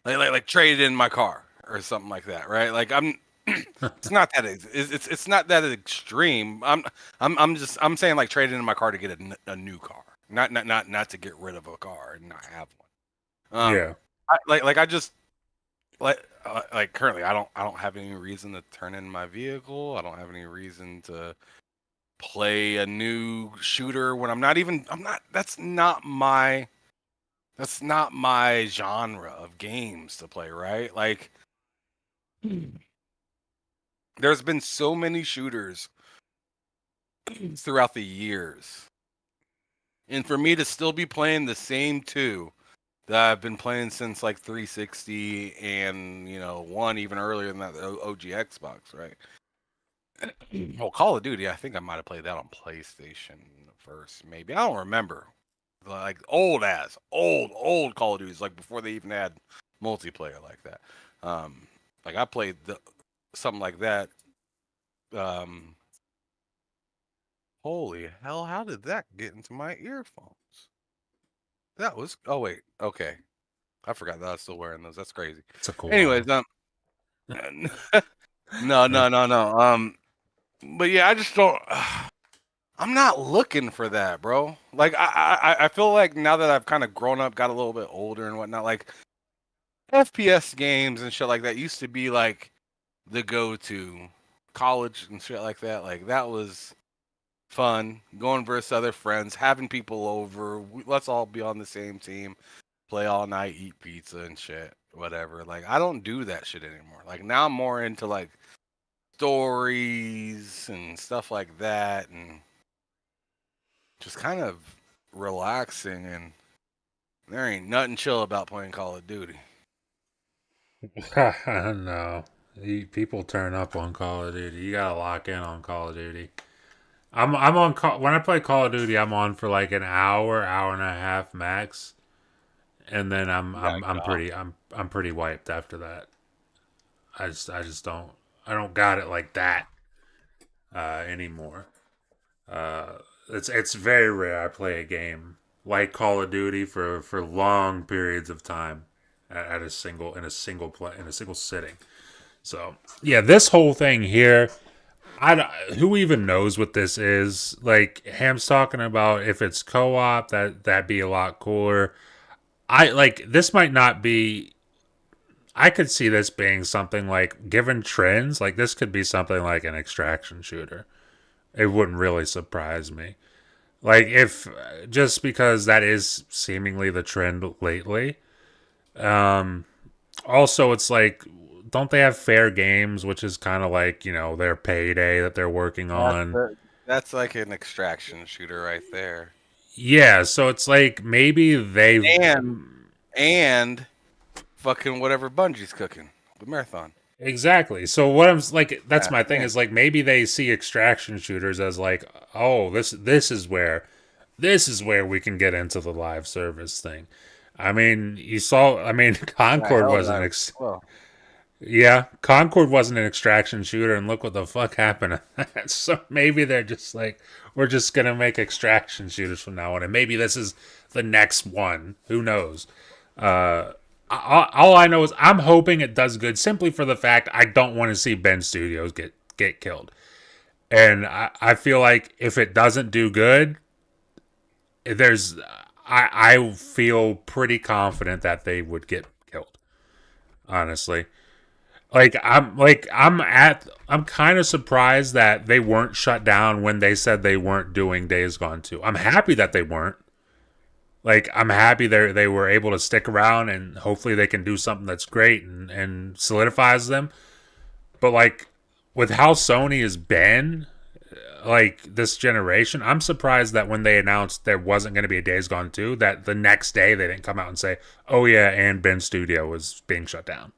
Speaker 3: like traded in my car or something like that, right? Like it's not that it's not that extreme. I'm saying like trading in my car to get a new car, not to get rid of a car and not have one.
Speaker 1: Yeah.
Speaker 3: I just like currently I don't have any reason to turn in my vehicle. I don't have any reason to play a new shooter when I'm not that's not my genre of games to play, right? Like there's been so many shooters throughout the years. And for me to still be playing the same two that I've been playing since like 360 and, one even earlier than that, the OG Xbox, right? Well, Call of Duty, I think I might have played that on PlayStation first, maybe. I don't remember. Like old Call of Duties, like before they even had multiplayer like that. Like I played something like that. Holy hell, how did that get into my earphones? That was wait, okay. I forgot that I was still wearing those. That's crazy.
Speaker 1: It's a cool
Speaker 3: Anyways,
Speaker 1: one.
Speaker 3: no. But yeah, I just don't I'm not looking for that, bro. Like I feel like now that I've kind of grown up, got a little bit older and whatnot, like FPS games and shit like that used to be like the go-to. College and shit like that. Like that was fun. Going versus other friends, having people over. Let's all be on the same team, play all night, eat pizza and shit, whatever. Like I don't do that shit anymore. Like now I'm more into like stories and stuff like that, and just kind of relaxing. And there ain't nothing chill about playing Call of Duty.
Speaker 1: No. People turn up on Call of Duty. You gotta lock in on Call of Duty. I'm on when I play Call of Duty. I'm on for like an hour and a half max, and then I'm pretty wiped after that. I just don't got it like that anymore. It's very rare I play a game like Call of Duty for long periods of time at a single sitting. So yeah, this whole thing here, who even knows what this is? Like Ham's talking about if it's co-op, that'd be a lot cooler. This might not be. I could see this being something like, given trends, like this could be something like an extraction shooter. It wouldn't really surprise me. Like if just because that is seemingly the trend lately. Also, it's like, don't they have Fair Games, which is kind of like, their payday that they're working on?
Speaker 3: That's like an extraction shooter right there.
Speaker 1: Yeah, so it's like maybe they've
Speaker 3: and fucking whatever Bungie's cooking, the marathon.
Speaker 1: Exactly. So what I'm like, that's my thing is like maybe they see extraction shooters as like, oh, this is where we can get into the live service thing. I mean, Concord wasn't Concord wasn't an extraction shooter, and look what the fuck happened to that. So maybe they're just like, we're just gonna make extraction shooters from now on, and maybe this is the next one. Who knows? All I know is I'm hoping it does good, simply for the fact I don't want to see Ben Studios get killed, and I feel like if it doesn't do good, I feel pretty confident that they would get killed, honestly. I'm kind of surprised that they weren't shut down when they said they weren't doing Days Gone 2. I'm happy that they weren't. Like, I'm happy they were able to stick around, and hopefully they can do something that's great and solidifies them. But like, with how Sony has been, like this generation, I'm surprised that when they announced there wasn't going to be a Days Gone 2, that the next day they didn't come out and say, "Oh yeah, and Ben Studio was being shut down."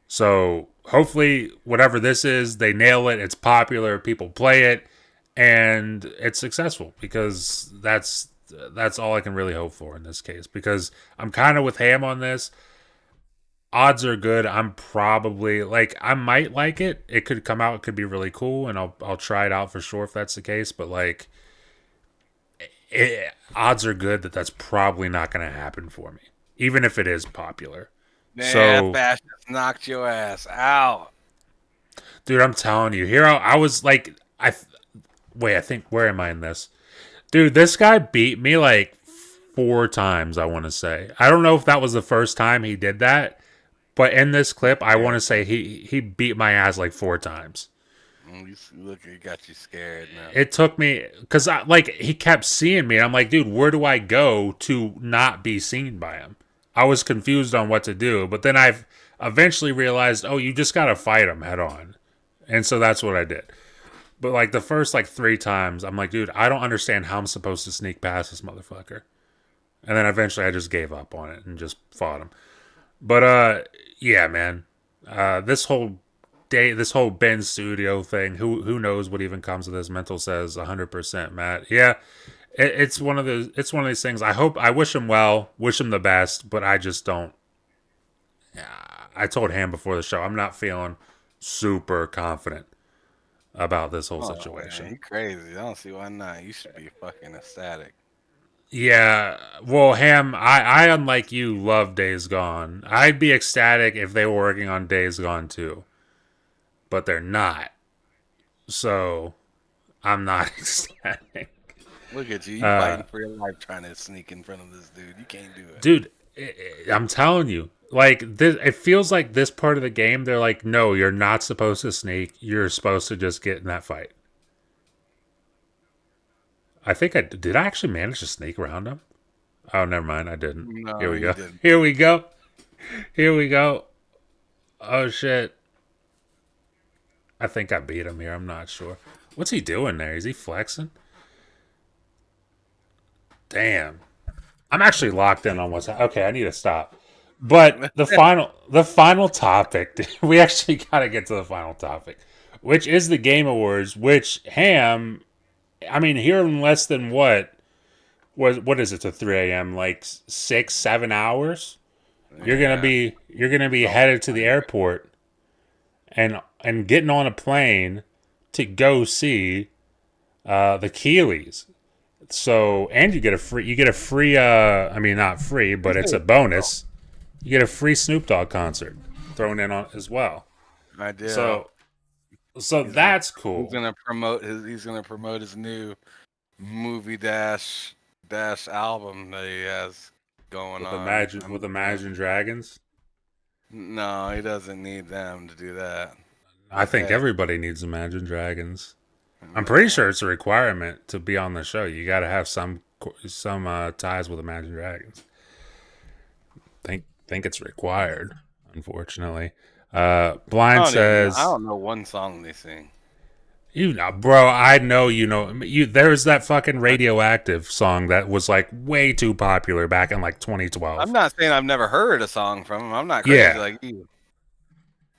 Speaker 1: So hopefully, whatever this is, they nail it. It's popular, people play it, and it's successful, because that's all I can really hope for in this case. Because I'm kind of with Ham on this. Odds are good. I'm probably like, I might like it. It could come out. It could be really cool, and I'll try it out for sure if that's the case. But like, odds are good that that's probably not going to happen for me, even if it is popular.
Speaker 3: Man,
Speaker 1: So,
Speaker 3: Bash just knocked your ass out.
Speaker 1: dude, I'm telling you, Hero, I was like, I think, where am I in this? Dude, this guy beat me like 4 times, I want to say. I don't know if that was the first time he did that, but in this clip, I want to say he beat my ass like 4 times.
Speaker 3: Look, he got you scared now.
Speaker 1: It took me, because he kept seeing me. And I'm like, dude, where do I go to not be seen by him? I was confused on what to do, but then I've eventually realized, oh, you just got to fight him head on. And so that's what I did. But like the first like 3 times, I'm like, dude, I don't understand how I'm supposed to sneak past this motherfucker. And then eventually I just gave up on it and just fought him. But yeah, man. This whole Ben Studio thing, who knows what even comes of this? Mental says 100%, Matt. Yeah. It's one of these things. I wish him well, wish him the best, but I just don't. I told Ham before the show, I'm not feeling super confident about this whole situation.
Speaker 3: Man, you crazy. I don't see why not. You should be fucking ecstatic.
Speaker 1: Yeah, well, Ham, I unlike you, love Days Gone. I'd be ecstatic if they were working on Days Gone too, but they're not. So I'm not ecstatic.
Speaker 3: Look at you. You fighting for your life trying to sneak in front of this dude. You can't do it.
Speaker 1: Dude, I'm telling you. Like, this, it feels like this part of the game, they're like, no, you're not supposed to sneak. You're supposed to just get in that fight. I think did I actually manage to sneak around him? Oh, never mind. I didn't.
Speaker 3: No,
Speaker 1: Here we
Speaker 3: you
Speaker 1: go.
Speaker 3: didn't.
Speaker 1: Here we go. Here we go. Oh, shit. I think I beat him here. I'm not sure. What's he doing there? Is he flexing? Damn. I'm actually locked in on what's okay. I need to stop. But the final topic. We actually got to get to the final topic, which is the Game Awards. Which Ham, I mean, here in less than what is it to 3 a.m. Like 6-7 hours. You're gonna be headed to the airport and getting on a plane to go see the Keeleys. So, and you get a free I mean, not free, but it's a bonus. You get a free Snoop Dogg concert thrown in on as well.
Speaker 3: I did.
Speaker 1: So that's cool.
Speaker 3: He's gonna promote his new movie dash album that he has going on
Speaker 1: with Imagine Dragons.
Speaker 3: No, he doesn't need them to do that.
Speaker 1: I think everybody needs Imagine Dragons. I'm pretty sure it's a requirement to be on the show. You got to have some ties with Imagine Dragons. Think it's required, unfortunately. Blind says,
Speaker 3: I don't know one song they sing.
Speaker 1: You know, bro, I know you know. There's that fucking Radioactive song that was like way too popular back in like 2012.
Speaker 3: I'm not saying I've never heard a song from him. I'm not crazy like you.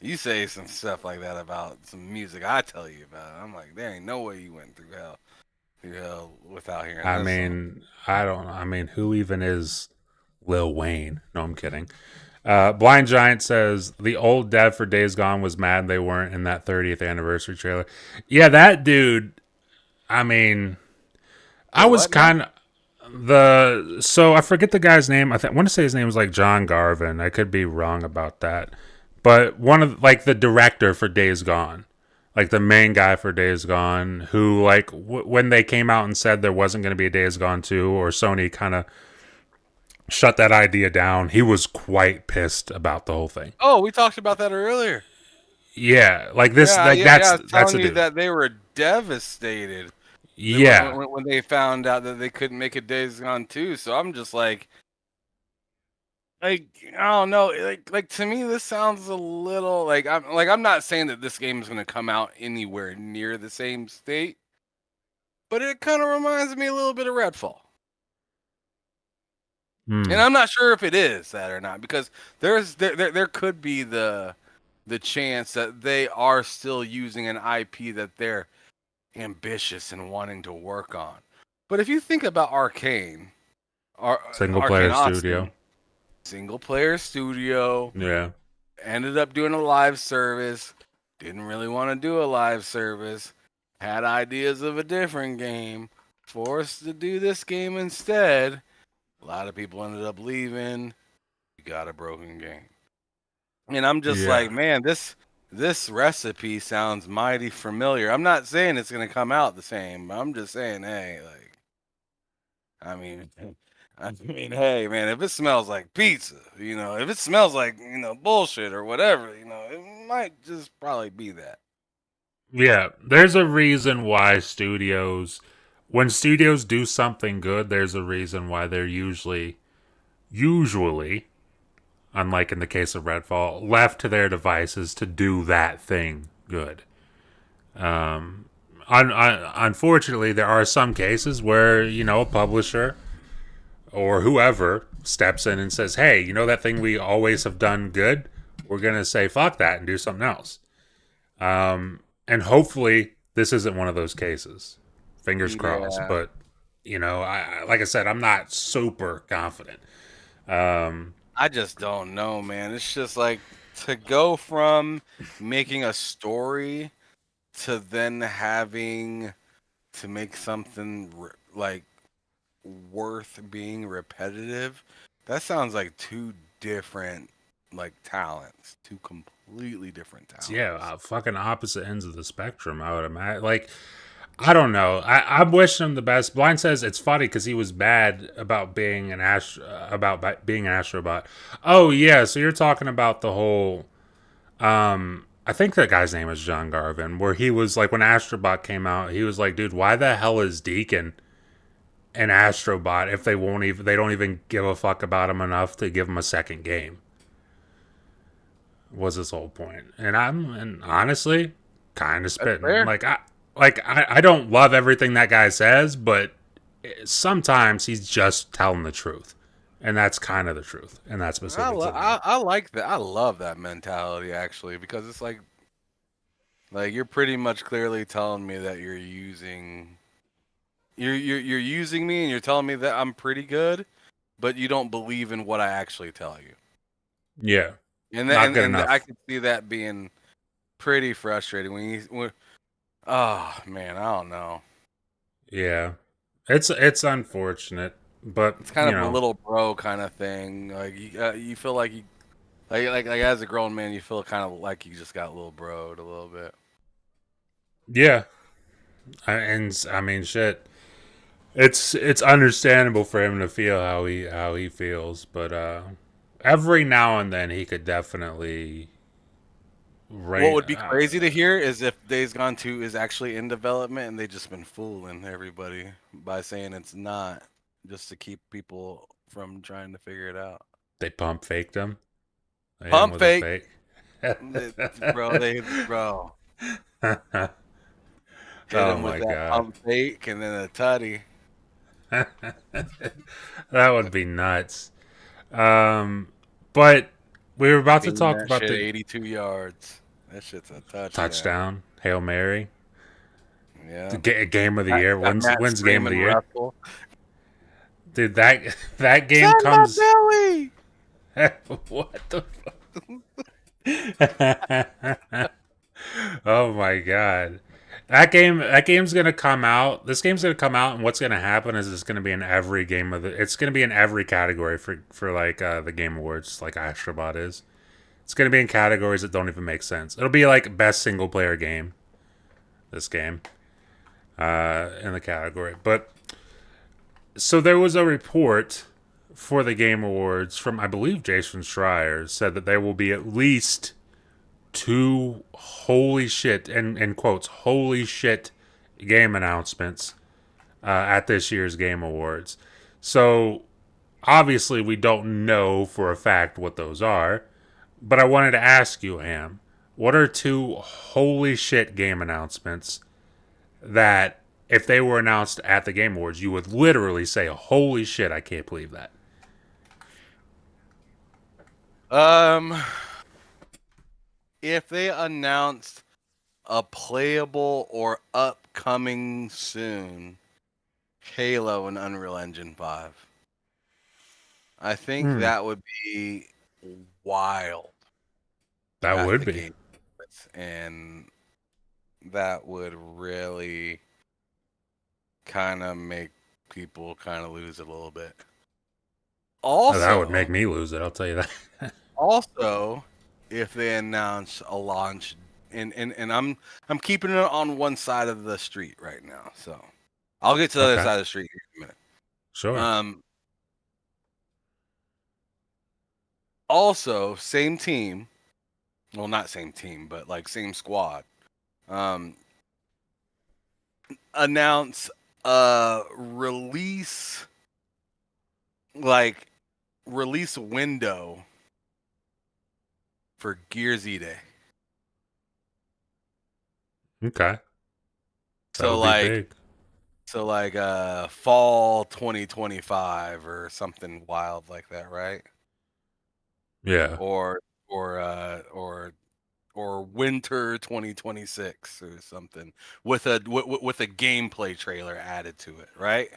Speaker 3: You say some stuff like that about some music I tell you about. I'm like, there ain't no way you went through hell without hearing.
Speaker 1: I mean,
Speaker 3: song.
Speaker 1: I mean, who even is Lil Wayne? No, I'm kidding. Blind Giant says the old dev for Days Gone was mad they weren't in that 30th anniversary trailer. Yeah, that dude. I mean, I was kind of so I forget the guy's name. I want to say his name was like John Garvin. I could be wrong about that, but one of like the director for Days Gone, like the main guy for Days Gone, who like when they came out and said there wasn't going to be a Days Gone 2, or Sony kind of shut that idea down. He was quite pissed about the whole thing.
Speaker 3: Oh, we talked about that earlier.
Speaker 1: Yeah, like this.
Speaker 3: Yeah,
Speaker 1: Like
Speaker 3: yeah, yeah. I was
Speaker 1: that's
Speaker 3: telling
Speaker 1: a
Speaker 3: you
Speaker 1: dude.
Speaker 3: that they were devastated
Speaker 1: Yeah,
Speaker 3: when they found out that they couldn't make it Days Gone 2. So I'm just like I don't know, like to me this sounds a little I'm not saying that this game is going to come out anywhere near the same state, but it kind of reminds me a little bit of Redfall.
Speaker 1: Hmm.
Speaker 3: And I'm not sure if it is that or not, because there could be the chance that they are still using an IP that they're ambitious and wanting to work on. But if you think about Arcane,
Speaker 1: Single
Speaker 3: Arcane
Speaker 1: player studio.
Speaker 3: Austin, single player studio,
Speaker 1: Yeah,
Speaker 3: ended up doing a live service, didn't really want to do a live service, had ideas of a different game, forced to do this game instead. A lot of people ended up leaving. You got a broken game. And I'm just
Speaker 1: Yeah.
Speaker 3: like, man, this recipe sounds mighty familiar. I'm not saying it's gonna come out the same. I'm just saying, hey, like, I mean, hey, man, if it smells like pizza, if it smells like, bullshit or whatever, it might just probably be that.
Speaker 1: yeah. There's a reason why when studios do something good, there's a reason why they're usually, unlike in the case of Redfall, left to their devices to do that thing good. Unfortunately, there are some cases where, a publisher or whoever steps in and says, hey, that thing we always have done good? We're going to say fuck that and do something else. And hopefully this isn't one of those cases. Fingers crossed.
Speaker 3: Yeah.
Speaker 1: But, like I said, I'm not super confident.
Speaker 3: I just don't know, man. It's just like to go from making a story to then having to make something like worth being repetitive. That sounds like two different talents, two completely different talents.
Speaker 1: Yeah, fucking opposite ends of the spectrum, I would imagine. Like, I don't know. I'm wishing him the best. Blind says it's funny because he was bad about being an being an astrobot. Oh yeah, so you're talking about the whole. I think that guy's name is John Garvin, where he was like when Astrobot came out, he was like, dude, why the hell is Deacon an Astrobot if they don't even give a fuck about him enough to give him a second game? Was his whole point, and honestly, kind of spitting. I don't love everything that guy says, but sometimes he's just telling the truth, and that's kind of the truth, and that's specific.
Speaker 3: I like that. I love that mentality actually, because it's like you're pretty much clearly telling me that you're using me, and you're telling me that I'm pretty good, but you don't believe in what I actually tell you.
Speaker 1: Yeah.
Speaker 3: And I can see that being pretty frustrating oh man, I don't know.
Speaker 1: Yeah, it's unfortunate, but
Speaker 3: it's kind of a little bro kind of thing. Like you feel like you, like as a grown man, you feel kind of like you just got a little broed a little bit.
Speaker 1: Yeah, and I mean, shit. It's understandable for him to feel how he feels, but every now and then he could definitely.
Speaker 3: What would be crazy to hear is if Days Gone 2 is actually in development and they just been fooling everybody by saying it's not, just to keep people from trying to figure it out.
Speaker 1: They pump faked him.
Speaker 3: Pump fake,
Speaker 1: bro.
Speaker 3: Bro.
Speaker 1: Oh my god!
Speaker 3: Pump fake and then a tutty.
Speaker 1: That would be nuts. But we were about to talk about the
Speaker 3: 82 yards. That shit's a
Speaker 1: touchdown. Hail Mary.
Speaker 3: Yeah.
Speaker 1: The game of the year. Wins game of the year.
Speaker 3: Russell.
Speaker 1: Dude, that game comes. What the fuck? Oh my god. That game's gonna come out. This game's gonna come out, and what's gonna happen is it's gonna be in every game of it's gonna be in every category for like the Game Awards, like Astrobot is. It's gonna be in categories that don't even make sense. It'll be like best single player game. This game, in the category. But so there was a report for the Game Awards from, I believe, Jason Schreier said that there will be at least 2 holy shit, and in quotes, holy shit game announcements at this year's Game Awards. So obviously, we don't know for a fact what those are, but I wanted to ask you, Ham, what are 2 holy shit game announcements that, if they were announced at the Game Awards, you would literally say, holy shit, I can't believe that?
Speaker 3: If they announced a playable or upcoming soon Halo and Unreal Engine 5, I think that would be wild.
Speaker 1: That would be.
Speaker 3: Game. And that would really kind of make people kind of lose it a little bit. Also,
Speaker 1: that would make me lose it, I'll tell you that.
Speaker 3: Also, if they announce a launch, and I'm keeping it on one side of the street right now, so I'll get to the other side of the street in a minute.
Speaker 1: Sure.
Speaker 3: Also, same team, well, not same team, but like same squad. Announce a release window for Gears E-Day.
Speaker 1: Okay.
Speaker 3: So like fall 2025 or something wild like that, right?
Speaker 1: Yeah.
Speaker 3: Or winter 2026 or something with a gameplay trailer added to it, right?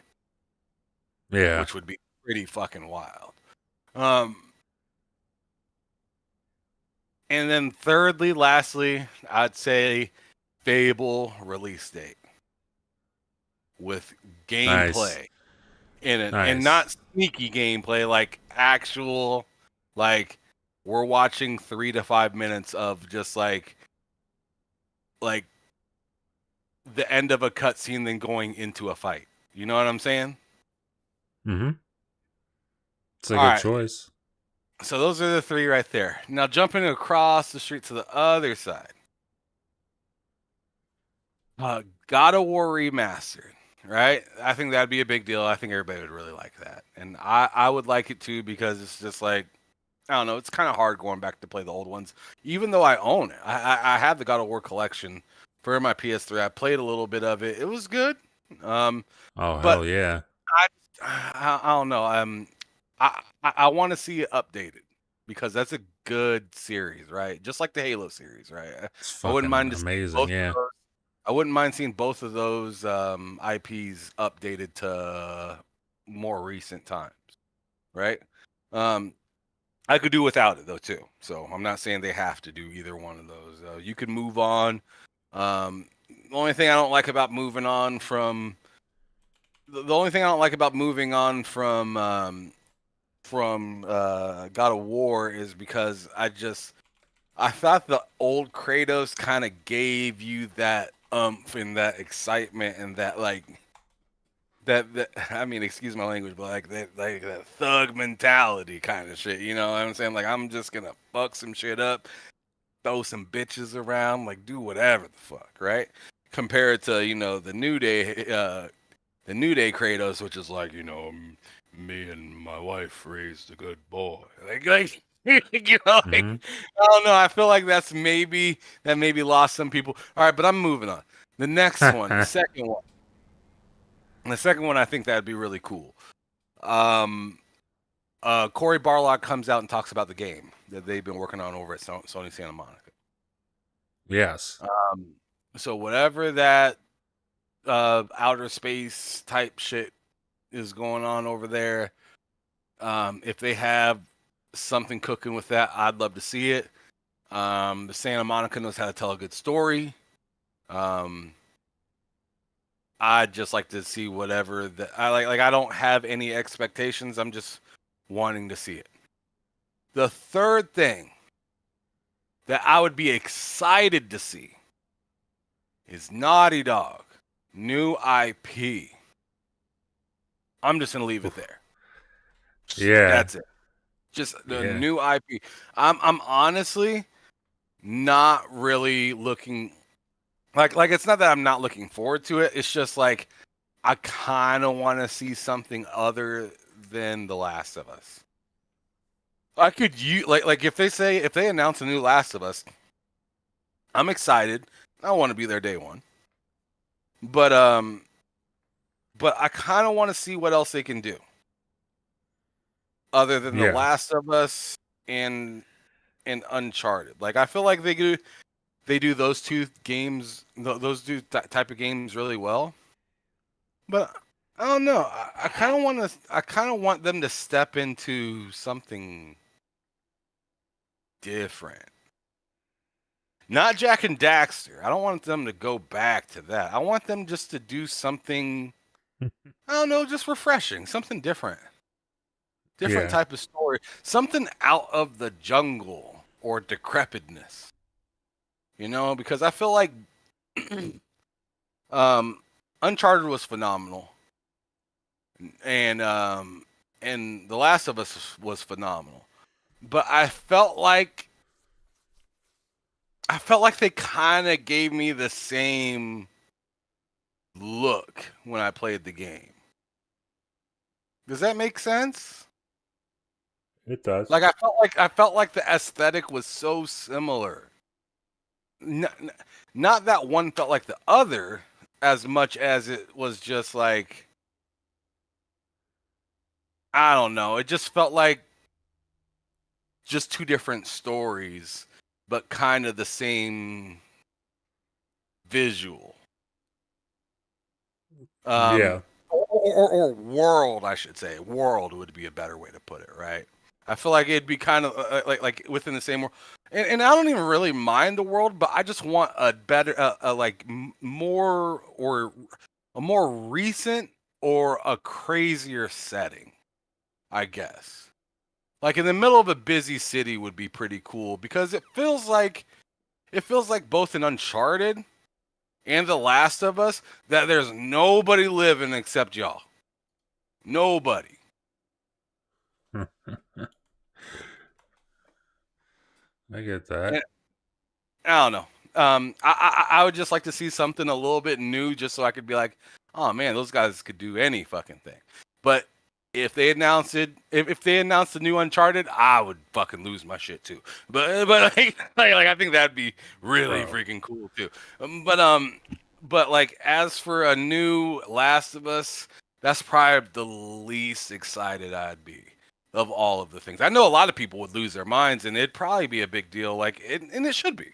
Speaker 1: Yeah.
Speaker 3: Which would be pretty fucking wild. And then lastly, I'd say Fable release date with gameplay in it, and not sneaky gameplay, like actual, like we're watching 3 to 5 minutes of just like the end of a cutscene, then going into a fight. You know what I'm saying?
Speaker 1: Mm-hmm. It's a good choice.
Speaker 3: So those are the 3 right there. Now jumping across the street to the other side. God of War Remastered, right? I think that'd be a big deal. I think everybody would really like that. And I would like it too, because it's just like, I don't know, it's kind of hard going back to play the old ones, even though I own it. I have the God of War collection for my PS3. I played a little bit of it. It was good.
Speaker 1: Hell yeah.
Speaker 3: I don't know. I want to see it updated, because that's a good series, right? Just like the Halo series, right?
Speaker 1: I wouldn't mind amazing, yeah.
Speaker 3: I wouldn't mind seeing both of those IPs updated to more recent times, right? I could do without it though too. So I'm not saying they have to do either one of those. You could move on. The only thing I don't like about moving on from God of War is because I thought the old Kratos kind of gave you that and that excitement and that that I mean, excuse my language, but like that thug mentality kind of shit. You know what I'm saying? Like, I'm just gonna fuck some shit up, throw some bitches around, like do whatever the fuck, right? Compared to the New Day Kratos, which is like, me and my wife raised a good boy, like. I don't know. I feel like that maybe lost some people. All right, but I'm moving on. The next one, the second one. The second one, I think that'd be really cool. Cory Barlog comes out and talks about the game that they've been working on over at Sony Santa Monica.
Speaker 1: Yes.
Speaker 3: So whatever that outer space type shit is going on over there, if they have something cooking with that, I'd love to see it. The Santa Monica knows how to tell a good story. I'd just like to see whatever that I like. I don't have any expectations. I'm just wanting to see it. The third thing that I would be excited to see is Naughty Dog, new IP. I'm just gonna leave it there.
Speaker 1: Yeah.
Speaker 3: That's it. Just the
Speaker 1: Yeah.
Speaker 3: new IP. I'm honestly not really looking like it's not that I'm not looking forward to it. It's just like I kind of want to see something other than The Last of Us. I could use like if they announce a new Last of Us, I'm excited. I want to be there day one. But I kind of want to see what else they can do other than The
Speaker 1: Yeah.
Speaker 3: Last of Us and Uncharted. Like I feel like they do those two games, those two type of games really well. But I don't know. I kind of want to. I kind of want them to step into something different. Not Jack and Daxter. I don't want them to go back to that. I want them just to do something. I don't know, just refreshing, something different. Different
Speaker 1: Yeah.
Speaker 3: type of story, something out of the jungle or decrepitness. You know, because I feel like Uncharted was phenomenal, and The Last of Us was phenomenal, but I felt like they kind of gave me the same look when I played the game. Does that make sense?
Speaker 1: It does.
Speaker 3: Like I felt like the aesthetic was so similar. Not that one felt like the other as much as it was just like I don't know. It just felt like just two different stories, but kind of the same visual.
Speaker 1: Yeah.
Speaker 3: Or world, I should say. World would be a better way to put it, right? I feel like it'd be kind of like within the same world, and I don't even really mind the world, but I just want a better, more or a more recent or a crazier setting, I guess. Like in the middle of a busy city would be pretty cool because it feels like both in Uncharted and The Last of Us that there's nobody living except y'all. Nobody.
Speaker 1: I get that.
Speaker 3: I don't know. I would just like to see something a little bit new, just so I could be like, oh man, those guys could do any fucking thing. But if they announced it, if they announced the new Uncharted, I would fucking lose my shit too. But like I think that'd be really
Speaker 1: Bro.
Speaker 3: freaking cool too. But like as for a new Last of Us, that's probably the least excited I'd be of all of the things. I know a lot of people would lose their minds, and it'd probably be a big deal. And it should be.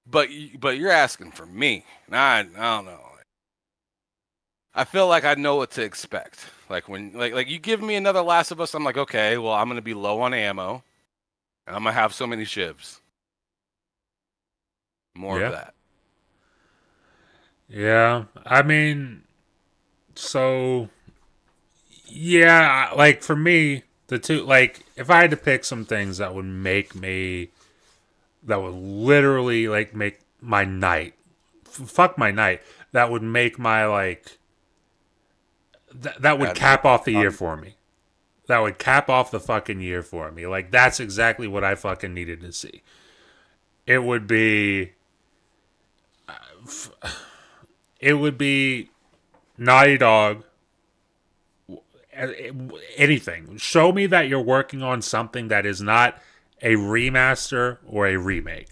Speaker 3: But you're asking for me, and I don't know. I feel like I know what to expect. Like when like you give me another Last of Us, I'm like, okay, well I'm gonna be low on ammo, and I'm gonna have so many shivs. More of
Speaker 1: Yeah.
Speaker 3: that.
Speaker 1: Yeah. I mean, so yeah, like for me, the two, like if I had to pick some things that would make me, that would literally like make my night, fuck my night, that would make my like, that would
Speaker 3: Bad
Speaker 1: cap off the year
Speaker 3: night.
Speaker 1: for me. That would cap off the fucking year for me. Like that's exactly what I fucking needed to see. It would be, it would be Naughty Dog. Anything. Show me that you're working on something that is not a remaster or a remake.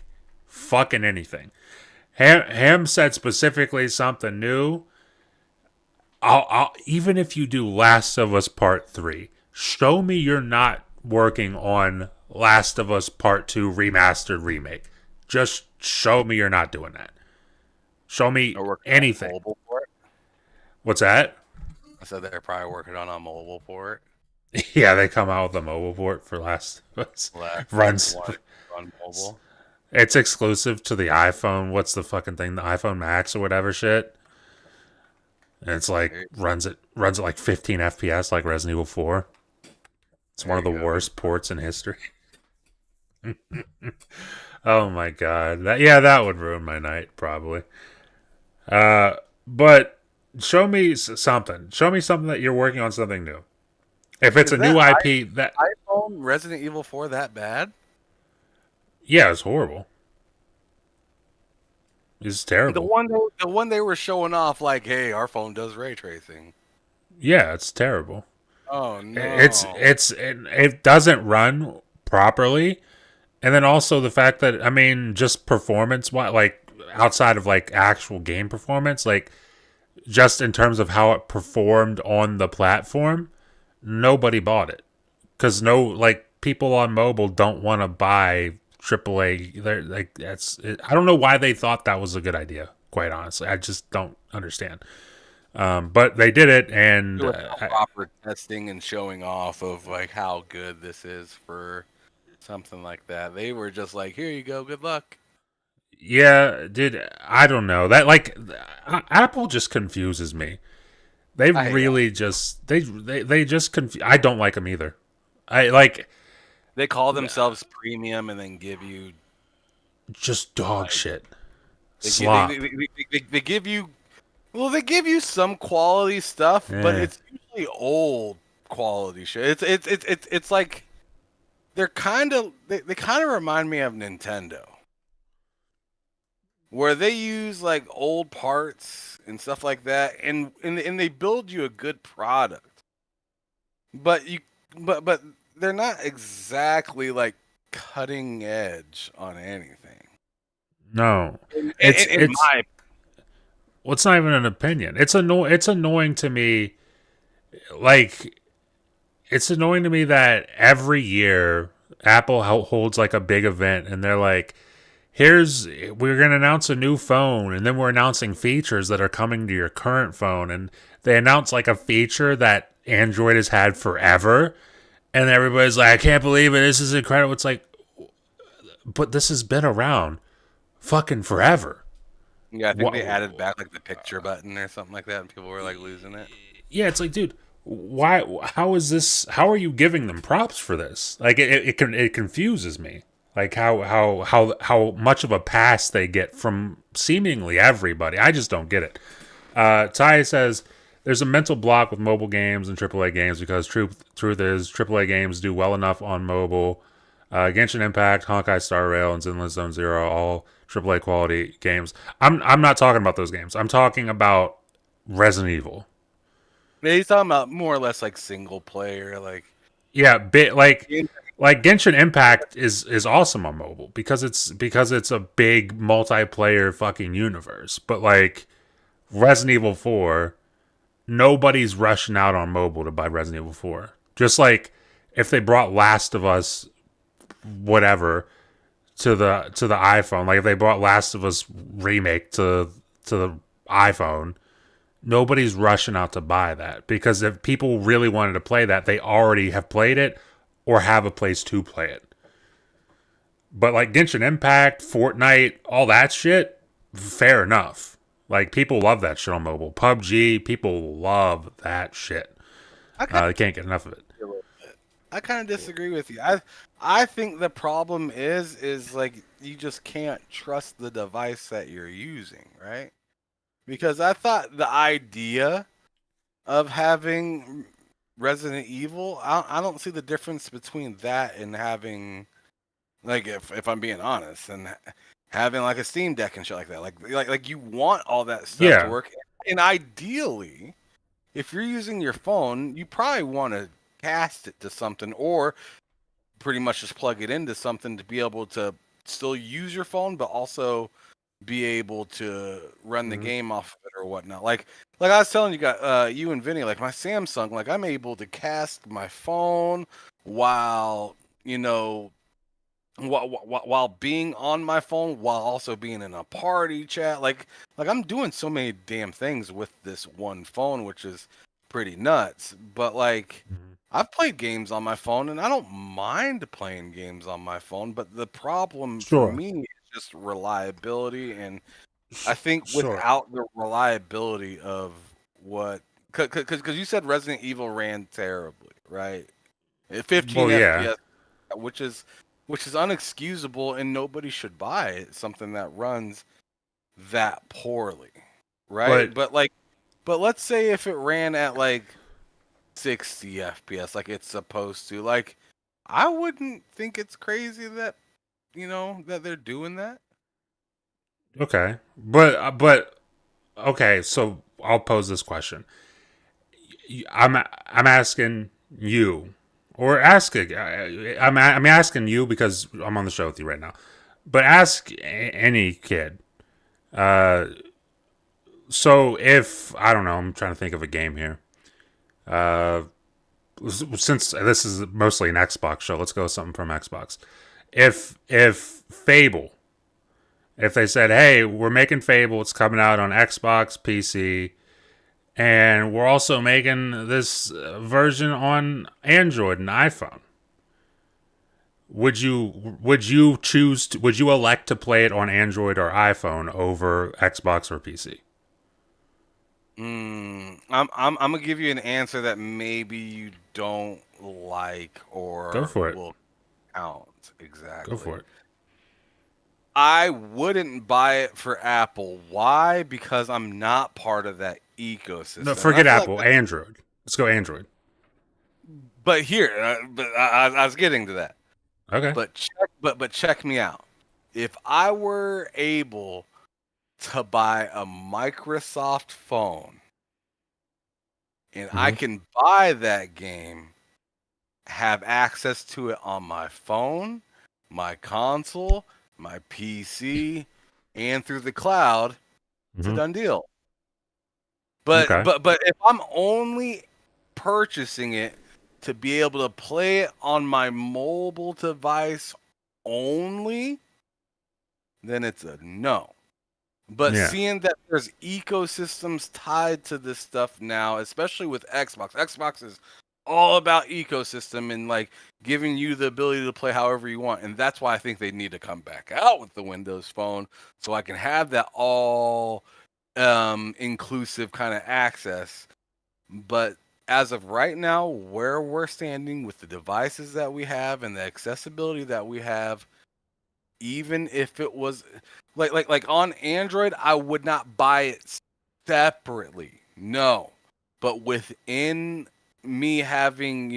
Speaker 1: Fucking anything. Ham said specifically something new. I'll even if you do Last of Us Part 3, show me you're not working on Last of Us Part 2 remastered remake. Just show me you're not doing that. Show me
Speaker 3: They're working on
Speaker 1: anything.
Speaker 3: mobile for it.
Speaker 1: What's that?
Speaker 3: I said they're probably working on a mobile for it.
Speaker 1: Yeah, they come out with a mobile port for Last of Us.
Speaker 3: Last
Speaker 1: Runs.
Speaker 3: one on mobile.
Speaker 1: It's exclusive to the iPhone. What's the fucking thing? The iPhone Max or whatever shit. And it's like runs it like 15 FPS like Resident Evil 4. It's one of the worst ports in history. Oh my god. That would ruin my night probably. But show me something. Show me something that you're working on something new. If it's
Speaker 3: Is
Speaker 1: a new
Speaker 3: that
Speaker 1: IP, that
Speaker 3: iPhone Resident Evil 4 that bad?
Speaker 1: yeah, it's horrible. It's
Speaker 3: The
Speaker 1: terrible.
Speaker 3: one they were showing off, like, hey, our phone does ray tracing.
Speaker 1: Yeah, it's terrible.
Speaker 3: Oh no!
Speaker 1: It doesn't run properly, and then also the fact that I mean, just performance, like outside of like actual game performance, like just in terms of how it performed on the platform, nobody bought it because no, like people on mobile don't want to buy AAA. They're like I don't know why they thought that was a good idea. Quite honestly, I just don't understand. But they did it, and
Speaker 3: Without proper testing and showing off of like how good this is for something like that, they were just like, "Here you go, good luck."
Speaker 1: yeah, dude, I don't know that. Like, Apple just confuses me. They
Speaker 3: I hate
Speaker 1: really just they just confuse. I don't like them either. I like
Speaker 3: They call themselves premium and then give you
Speaker 1: just dog
Speaker 3: like
Speaker 1: shit,
Speaker 3: they give they,
Speaker 1: slop.
Speaker 3: they give you they give you some quality stuff, but
Speaker 1: Yeah.
Speaker 3: it's usually old quality shit. It's like they kind of remind me of Nintendo, where they use like old parts and stuff like that, and they build you a good product, but but they're not exactly like cutting edge on anything.
Speaker 1: No,
Speaker 3: In
Speaker 1: it's
Speaker 3: my
Speaker 1: well, it's not even an opinion. It's annoying to me. Like, it's annoying to me that every year Apple holds like a big event, and they're like, we're going to announce a new phone, and then we're announcing features that are coming to your current phone, and they announce like a feature that Android has had forever, and everybody's like, I can't believe it, this is incredible. It's like, but this has been around fucking forever.
Speaker 3: Yeah, I think they
Speaker 1: What?
Speaker 3: added back like the picture button or something like that, and people were like losing it.
Speaker 1: Yeah, it's like, dude, why? How is this? How are you giving them props for this? Like, it confuses me. Like how much of a pass they get from seemingly everybody. I just don't get it. Ty says there's a mental block with mobile games and AAA games because truth is AAA games do well enough on mobile. Genshin Impact, Honkai Star Rail, and Zenless Zone Zero, all AAA quality games. I'm not talking about those games. I'm talking about Resident Evil.
Speaker 3: Yeah, he's talking about more or less like single player, like
Speaker 1: Yeah, like Genshin Impact is awesome on mobile because it's a big multiplayer fucking universe. But like Resident Evil 4, nobody's rushing out on mobile to buy Resident Evil 4. Just like if they brought Last of Us whatever to the iPhone, like if they brought Last of Us remake to the iPhone, nobody's rushing out to buy that because if people really wanted to play that, they already have played it or have a place to play it. But like Genshin Impact, Fortnite, all that shit, fair enough. Like people love that shit on mobile. PUBG, people love that shit. They can't get enough of it.
Speaker 3: I kind of disagree with you. I think the problem is like you just can't trust the device that you're using, right? Because I thought the idea of having Resident Evil, I don't see the difference between that and having, like, if I'm being honest, and having like a Steam Deck and shit like that. Like you want all that stuff to work, and ideally, if you're using your phone, you probably want to cast it to something or pretty much just plug it into something to be able to still use your phone, but also be able to run the game off of it or whatnot. Like I was telling you and Vinny, like my Samsung, like I'm able to cast my phone while while being on my phone, while also being in a party chat. Like I'm doing so many damn things with this one phone, which is pretty nuts. But like I've played games on my phone and I don't mind playing games on my phone, but the problem for me is just reliability. And I think without the reliability of because you said Resident Evil ran terribly, right? 15 FPS, which is unexcusable, and nobody should buy it. Something that runs that poorly, right? But let's say if it ran at like 60 FPS like it's supposed to. Like, I wouldn't think it's crazy that that they're doing that.
Speaker 1: Okay, but okay. So I'll pose this question. I'm asking you, or asking. I'm asking you because I'm on the show with you right now. But ask any kid. So if I don't know, I'm trying to think of a game here. Since this is mostly an Xbox show, let's go with something from Xbox. If Fable, if they said, "Hey, we're making Fable. It's coming out on Xbox, PC, and we're also making this version on Android and iPhone." Would you choose to, would you elect to play it on Android or iPhone over Xbox or PC?
Speaker 3: I'm gonna give you an answer that maybe you don't like or
Speaker 1: Go for it.
Speaker 3: will count exactly.
Speaker 1: Go for it.
Speaker 3: I wouldn't buy it for Apple. Why? Because I'm not part of that ecosystem.
Speaker 1: No, forget
Speaker 3: I feel
Speaker 1: Apple.
Speaker 3: like
Speaker 1: Android. Let's go Android.
Speaker 3: but here, I was getting to that.
Speaker 1: Okay.
Speaker 3: But check me out. If I were able to buy a Microsoft phone and I can buy that game, have access to it on my phone, my console, my PC, and through the cloud, it's a done deal. But
Speaker 1: Okay.
Speaker 3: but if I'm only purchasing it to be able to play it on my mobile device only, then it's a no. But
Speaker 1: Yeah.
Speaker 3: seeing that there's ecosystems tied to this stuff now, especially with Xbox is all about ecosystem and like giving you the ability to play however you want. And that's why I think they need to come back out with the Windows Phone so I can have that all inclusive kind of access. But as of right now, where we're standing with the devices that we have and the accessibility that we have, even if it was like on Android, I would not buy it separately. No. But within me having,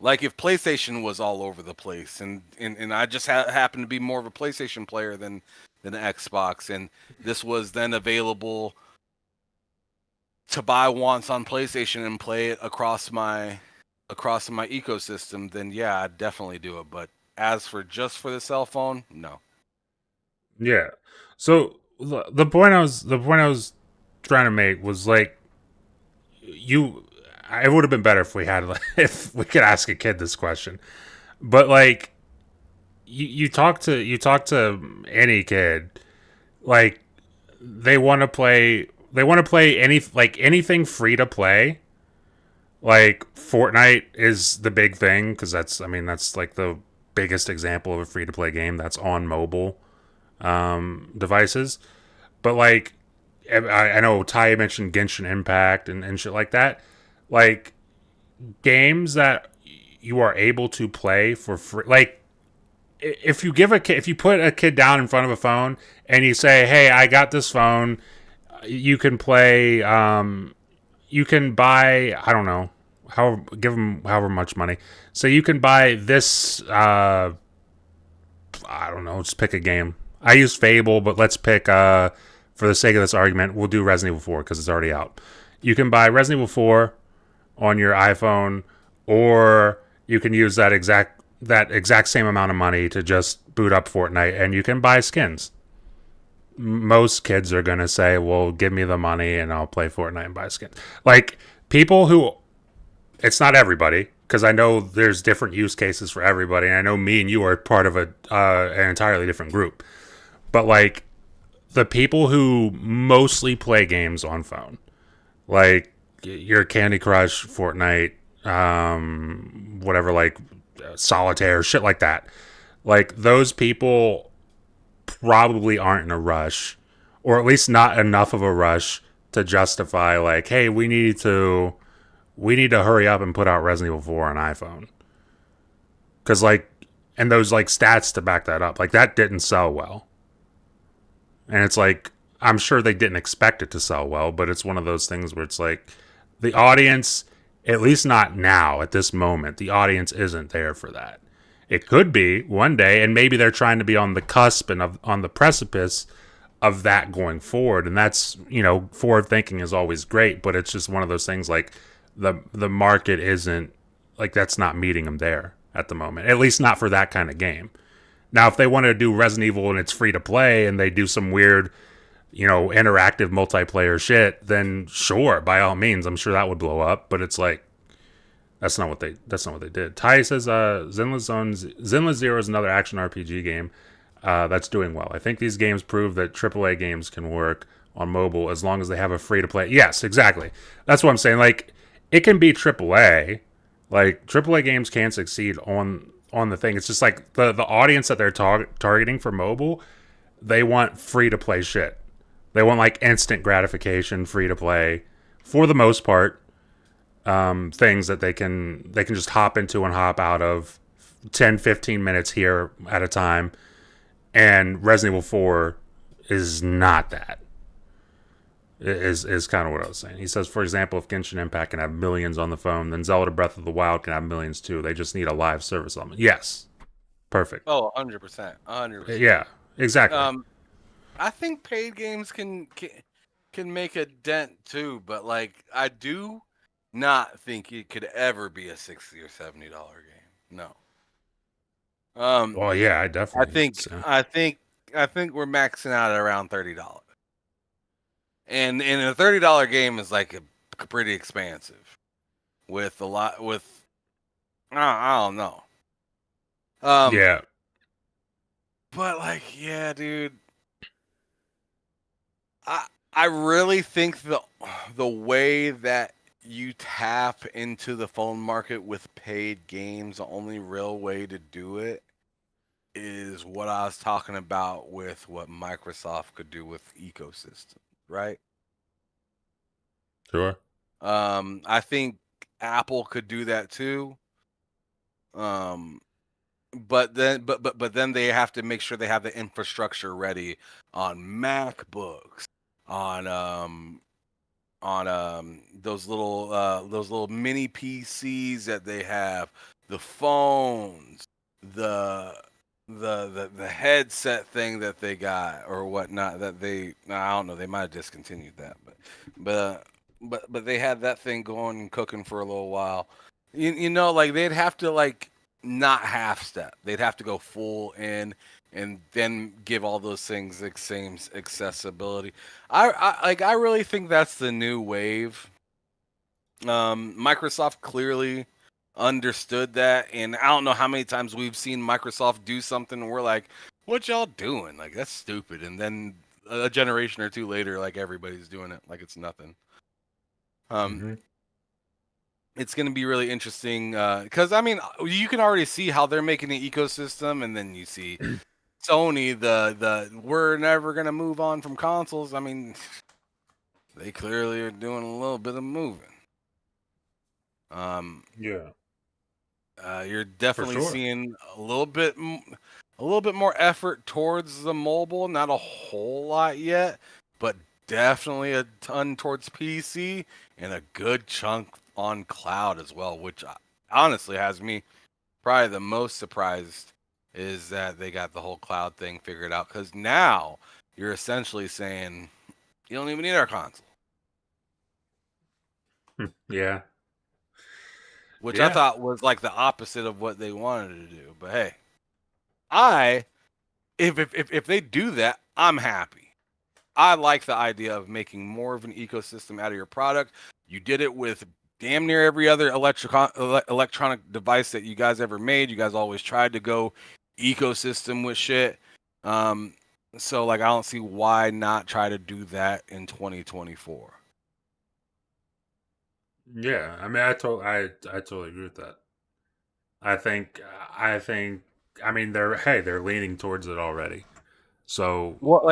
Speaker 3: like if PlayStation was all over the place and I just happen to be more of a PlayStation player than an Xbox, and this was then available to buy once on PlayStation and play it across my ecosystem, then yeah, I'd definitely do it. But as for just for the cell phone, no.
Speaker 1: Yeah. So the point I was trying to make was like it would have been better if we had if we could ask a kid this question. But like you talk to any kid, like they want to play anything free to play. Like Fortnite is the big thing because that's like the biggest example of a free to play game that's on mobile devices. But like I know Ty mentioned Genshin Impact and shit like that. Like games that you are able to play for free. Like if you put a kid down in front of a phone and you say, "Hey, I got this phone. You can play. You can buy. I don't know. Give them however much money. So you can buy this. I don't know. Just pick a game. I use Fable, but let's pick. For the sake of this argument, we'll do Resident Evil 4 because it's already out. You can buy Resident Evil 4 on your iPhone, or you can use that exact same amount of money to just boot up Fortnite, and you can buy skins. Most kids are gonna say, "Well, give me the money, and I'll play Fortnite and buy skins." Like people who, it's not everybody, because I know there's different use cases for everybody, and I know me and you are part of an entirely different group. But like the people who mostly play games on phone, like your Candy Crush, Fortnite, whatever, like Solitaire, shit like that. Like those people probably aren't in a rush, or at least not enough of a rush to justify like, hey, we need to hurry up and put out Resident Evil 4 on iPhone. Because like, and those like stats to back that up, like that didn't sell well. And it's like, I'm sure they didn't expect it to sell well, but it's one of those things where it's like, the audience, at least not now at this moment, the audience isn't there for that. It could be one day, and maybe they're trying to be on the cusp and on the precipice of that going forward. And that's, forward thinking is always great, but it's just one of those things like the market isn't, like, that's not meeting them there at the moment, at least not for that kind of game. Now, if they want to do Resident Evil and it's free to play and they do some weird, interactive multiplayer shit, then sure, by all means, I'm sure that would blow up. But it's like, that's not what they did. Ty says Zenless Zero is another action RPG game that's doing well. I think these games prove that AAA games can work on mobile as long as they have a free to play. Yes, exactly. That's what I'm saying. Like, it can be AAA. Like, AAA games can succeed on the thing. It's just like the audience that they're targeting for mobile, they want free to play shit. They want like instant gratification, free to play, for the most part. Things that they can just hop into and hop out of 10, 15 minutes here at a time. And Resident Evil 4 is not that. Is kind of what I was saying. He says, for example, if Genshin Impact can have millions on the phone, then Zelda Breath of the Wild can have millions too. They just need a live service element. Yes. Perfect.
Speaker 3: Oh, 100%. 100%.
Speaker 1: Yeah, exactly.
Speaker 3: I think paid games can make a dent too, but like, I do not think it could ever be a $60 or $70 game. No.
Speaker 1: Well, yeah, I definitely.
Speaker 3: I think we're maxing out at around $30. And a $30 game is like a pretty expansive, with a lot I don't know.
Speaker 1: Yeah.
Speaker 3: But like, yeah, dude. I really think the way that you tap into the phone market with paid games, the only real way to do it is what I was talking about with what Microsoft could do with ecosystem, right?
Speaker 1: Sure.
Speaker 3: I think Apple could do that too. But then they have to make sure they have the infrastructure ready on MacBooks, on those little mini PCs that they have, the phones, the headset thing that they got or whatnot that I don't know, they might have discontinued that, but they had that thing going and cooking for a little while. Like, they'd have to like not half step. They'd have to go full in and then give all those things the same accessibility. I really think that's the new wave. Microsoft clearly understood that, and I don't know how many times we've seen Microsoft do something and we're like, what y'all doing? Like, that's stupid. And then a generation or two later, like, everybody's doing it like it's nothing. It's going to be really interesting because, I mean, you can already see how they're making an ecosystem, and then you see Sony, the we're never going to move on from consoles. I mean, they clearly are doing a little bit of moving.
Speaker 1: Yeah.
Speaker 3: You're definitely seeing a little bit more effort towards the mobile. Not a whole lot yet, but definitely a ton towards PC and a good chunk on cloud as well, which honestly has me probably the most surprised, is that they got the whole cloud thing figured out, because now you're essentially saying you don't even need our console.
Speaker 1: Yeah.
Speaker 3: Which I thought was like the opposite of what they wanted to do. But hey, if they do that, I'm happy. I like the idea of making more of an ecosystem out of your product. You did it with damn near every other electronic device that you guys ever made. You guys always tried to go ecosystem with shit. So like, I don't see why not try to do that in 2024.
Speaker 1: Yeah, I mean, I totally agree with that. I think, I mean, they're leaning towards it already. So
Speaker 3: what,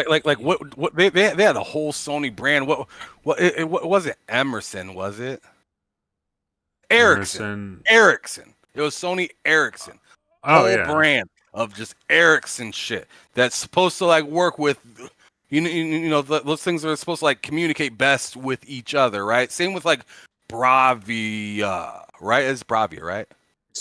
Speaker 3: what they had a whole Sony brand. What was it? Emerson, was it? Ericsson. It was Sony Ericsson.
Speaker 1: Whole
Speaker 3: brand of just Ericsson shit that's supposed to like work with, those things are supposed to like communicate best with each other, right? Same with like Bravia, right? It's Bravia, right?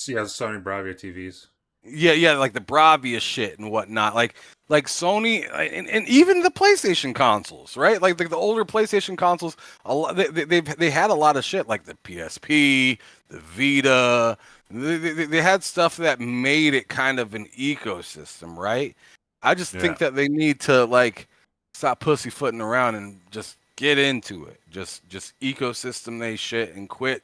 Speaker 1: Yeah, Sony Bravia TVs.
Speaker 3: Yeah, like the Bravia shit and whatnot. Like Sony and even the PlayStation consoles, right? Like the older PlayStation consoles, a lot, they had a lot of shit like the PSP, the Vita. They had stuff that made it kind of an ecosystem, right? I just
Speaker 1: Yeah.
Speaker 3: think that they need to like stop pussyfooting around and just get into it. Just ecosystem they shit and quit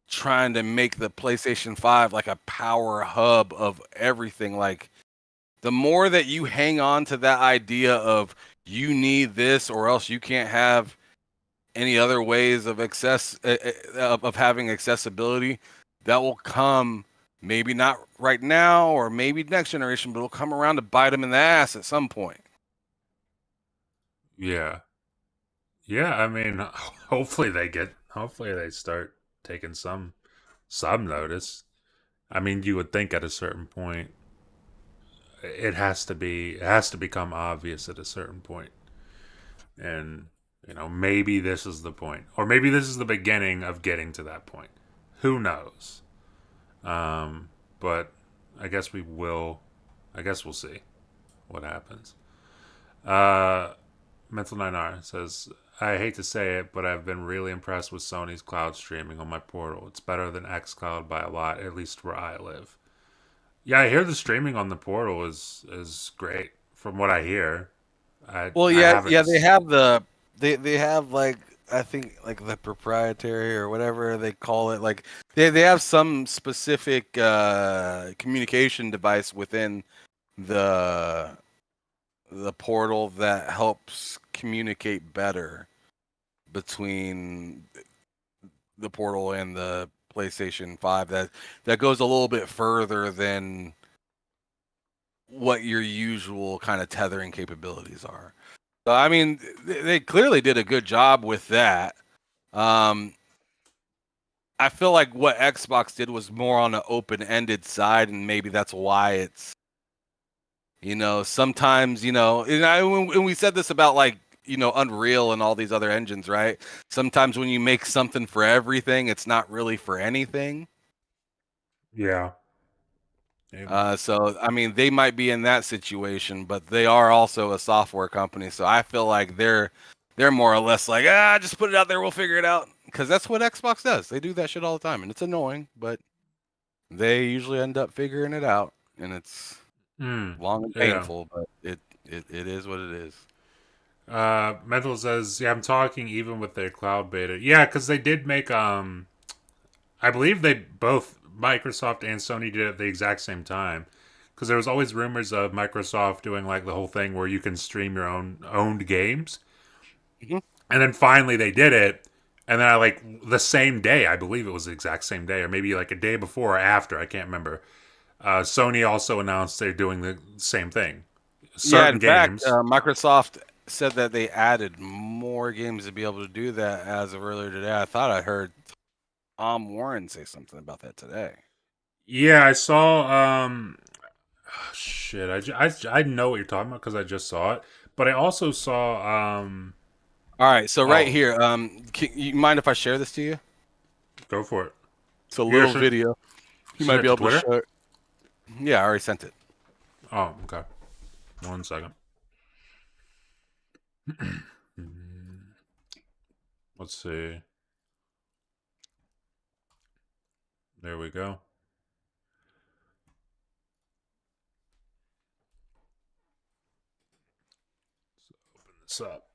Speaker 3: trying to make the PlayStation 5 like a power hub of everything. Like the more that you hang on to that idea of you need this or else you can't have any other ways of of having accessibility, that will come maybe not right now or maybe next generation, but it'll come around to bite them in the ass at some point.
Speaker 1: Yeah. Yeah, I mean, hopefully they start taking some notice. I mean, you would think at a certain point it has to become obvious at a certain point. And maybe this is the point, or maybe this is the beginning of getting to that point. Who knows? But I guess we'll see what happens. Mental 9R says, I hate to say it, but I've been really impressed with Sony's cloud streaming on my portal. It's better than xCloud by a lot, at least where I live. Yeah, I hear the streaming on the portal is great from what I hear.
Speaker 3: Well,
Speaker 1: I
Speaker 3: yeah,
Speaker 1: haven't.
Speaker 3: yeah, they have like I think like the proprietary or whatever they call it. Like they have some specific communication device within the portal that helps communicate better between the portal and the PlayStation 5 that goes a little bit further than what your usual kind of tethering capabilities are. So I mean, they clearly did a good job with that. I feel like what Xbox did was more on an open-ended side, and maybe that's why it's, sometimes, and we said this about like, Unreal and all these other engines, right? Sometimes when you make something for everything, it's not really for anything.
Speaker 1: Yeah.
Speaker 3: So I mean, they might be in that situation, but they are also a software company. So I feel like they're more or less like, just put it out there, we'll figure it out, because that's what Xbox does. They do that shit all the time, and it's annoying, but they usually end up figuring it out, and it's long and painful, but it is what it is.
Speaker 1: Mental says, yeah, I'm talking even with their cloud beta. Yeah, because they did make I believe they both, Microsoft and Sony, did it at the exact same time. Because there was always rumors of Microsoft doing like the whole thing where you can stream your own owned games.
Speaker 3: Mm-hmm.
Speaker 1: And then finally they did it. And then like the same day, I believe it was the exact same day, or maybe like a day before or after, I can't remember. Sony also announced they're doing the same thing.
Speaker 3: Certain games. Fact, Microsoft said that they added more games to be able to do that as of earlier today. I thought I heard Tom Warren say something about that today.
Speaker 1: Yeah, I saw. Shit, I know what you're talking about because I just saw it, but I also saw.
Speaker 3: All right, so right here, you mind if I share this to you?
Speaker 1: Go for it.
Speaker 3: It's a little video. You might be able to show it. Yeah, I already sent it.
Speaker 1: Oh, okay. 1 second. Let's see. There we go. Let's open this up.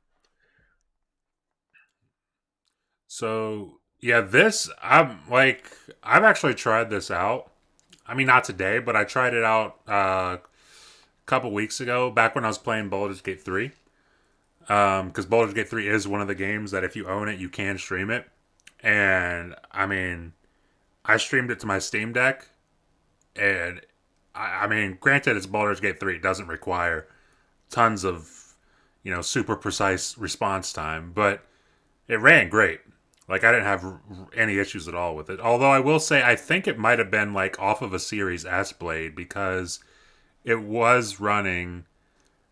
Speaker 1: So, yeah, I've actually tried this out. I mean, not today, but I tried it out a couple weeks ago, back when I was playing Baldur's Gate 3. Because Baldur's Gate 3 is one of the games that if you own it, you can stream it. And, I mean, I streamed it to my Steam Deck. And, I mean, granted, it's Baldur's Gate 3. It doesn't require tons of, super precise response time. But it ran great. Like, I didn't have any issues at all with it. Although I will say, I think it might have been, like, off of a Series S blade because it was running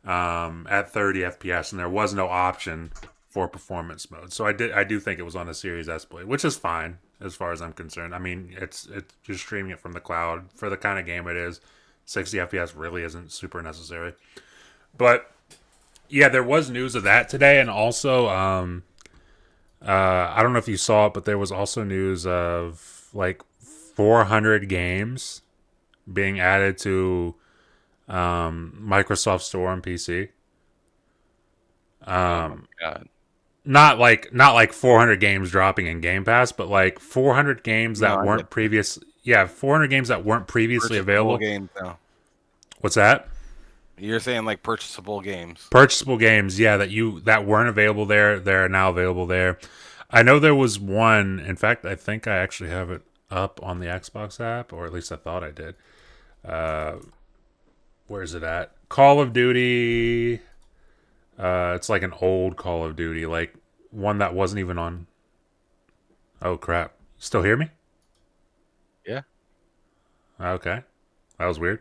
Speaker 1: at 30 FPS and there was no option for performance mode. So I do think it was on a Series S blade, which is fine. as far as I'm concerned. I mean, it's you're streaming it from the cloud for the kind of game it is. 60 FPS really isn't super necessary. But yeah, there was news of that today, and also I don't know if you saw it, but there was also news of like 400 games being added to Microsoft Store on PC.
Speaker 3: God.
Speaker 1: Not like 400 games dropping in Game Pass, but like 400 games
Speaker 3: No,
Speaker 1: that
Speaker 3: I
Speaker 1: weren't
Speaker 3: get
Speaker 1: previous. Yeah, 400 games that weren't previously
Speaker 3: purchasable
Speaker 1: available.
Speaker 3: games now.
Speaker 1: What's that?
Speaker 3: You're saying like purchasable games.
Speaker 1: Purchasable games, yeah, that weren't available there, they're now available there. I know there was one. In fact, I think I actually have it up on the Xbox app, or at least I thought I did. Where's it at? Call of Duty. It's like an old Call of Duty, like one that wasn't even on. Oh crap! Still hear me?
Speaker 3: Yeah.
Speaker 1: Okay, that was weird.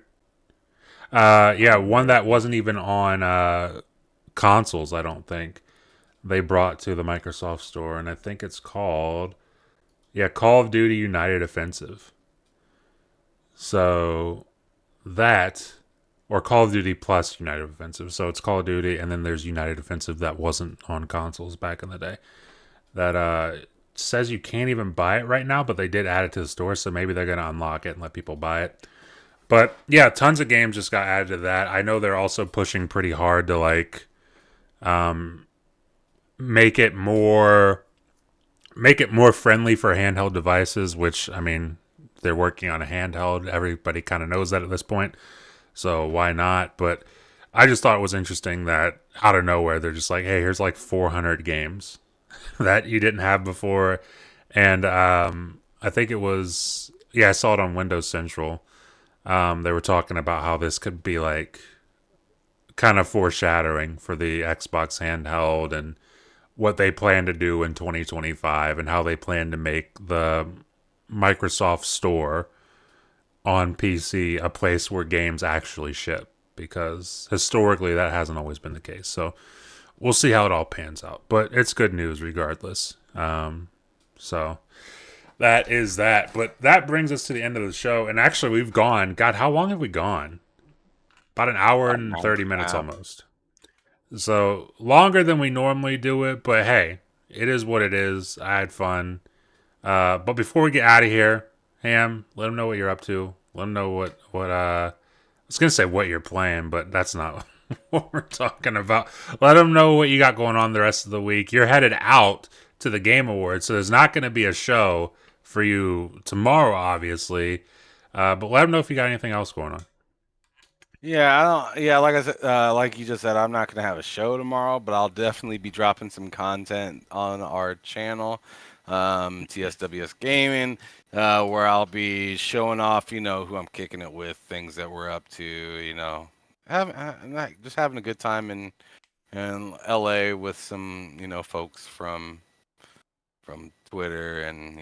Speaker 1: Yeah, one that wasn't even on consoles. I don't think they brought to the Microsoft Store, and I think it's called Call of Duty United Offensive. So that, or Call of Duty plus United Offensive. So it's Call of Duty, and then there's United Offensive that wasn't on consoles back in the day. That says you can't even buy it right now, but they did add it to the store, so maybe they're gonna unlock it and let people buy it. But yeah, tons of games just got added to that. I know they're also pushing pretty hard to like make it more friendly for handheld devices, which I mean, they're working on a handheld. Everybody kind of knows that at this point. So why not? But I just thought it was interesting that out of nowhere they're just like, "Hey, here's like 400 games that you didn't have before." And I think it was, yeah, I saw it on Windows Central. They were talking about how this could be like kind of foreshadowing for the Xbox handheld and what they plan to do in 2025 and how they plan to make the Microsoft Store on PC a place where games actually ship, because historically that hasn't always been the case. So we'll see how it all pans out, but it's good news regardless. So that is that. But that brings us to the end of the show. And actually, we've gone. God, how long have we gone? About an hour and 30 minutes almost. So longer than we normally do it. But hey, it is what it is. I had fun. But before we get out of here, Ham, let them know what you're up to. Let them know what I was going to say what you're playing, but that's not what we're talking about. Let them know what you got going on the rest of the week. You're headed out to the Game Awards, so there's not going to be a show for you tomorrow, obviously. But let them know if you got anything else going on.
Speaker 3: Yeah, I don't. Yeah, like I said, like you just said, I'm not gonna have a show tomorrow, but I'll definitely be dropping some content on our channel, TSWS Gaming, where I'll be showing off, who I'm kicking it with, things that we're up to, just having a good time in LA with some, folks from Twitter and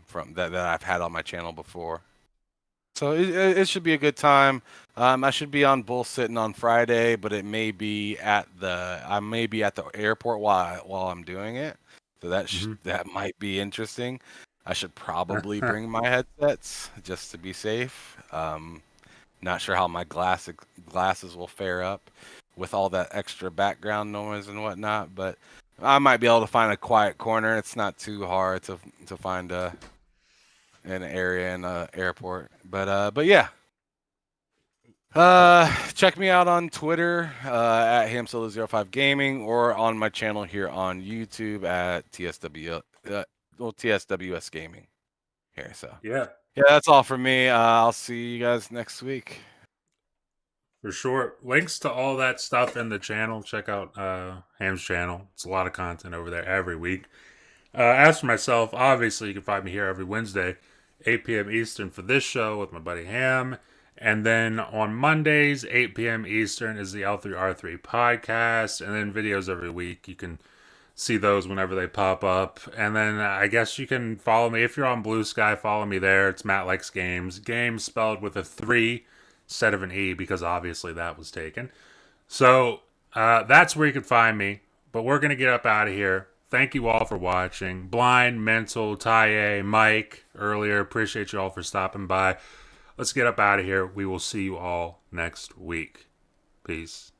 Speaker 3: from that I've had on my channel before. So it should be a good time. I should be on Bull Sitting on Friday, but it may be at the airport while I'm doing it. So that might be interesting. I should probably bring my headsets just to be safe. Not sure how my glasses will fare up with all that extra background noise and whatnot, but I might be able to find a quiet corner. It's not too hard to find an area in an airport, but yeah. Check me out on Twitter at hamsolo05 gaming, or on my channel here on YouTube at TSWS Gaming here. So yeah, that's all for me. I'll see you guys next week.
Speaker 1: For sure. Links to all that stuff in the channel. Check out Ham's channel. It's a lot of content over there every week. As for myself, obviously you can find me here every Wednesday, 8 p.m. Eastern for this show with my buddy Ham. And then on Mondays, 8 p.m. Eastern is the L3R3 podcast. And then videos every week. You can see those whenever they pop up. And then I guess you can follow me. If you're on Blue Sky, follow me there. It's Matt Likes Games. Games spelled with a 3 instead of an E, because obviously that was taken. So that's where you can find me. But we're going to get up out of here. thank you all for watching. Blind, Mental, Taye, Mike, earlier. Appreciate you all for stopping by. Let's get up out of here. We will see you all next week. Peace.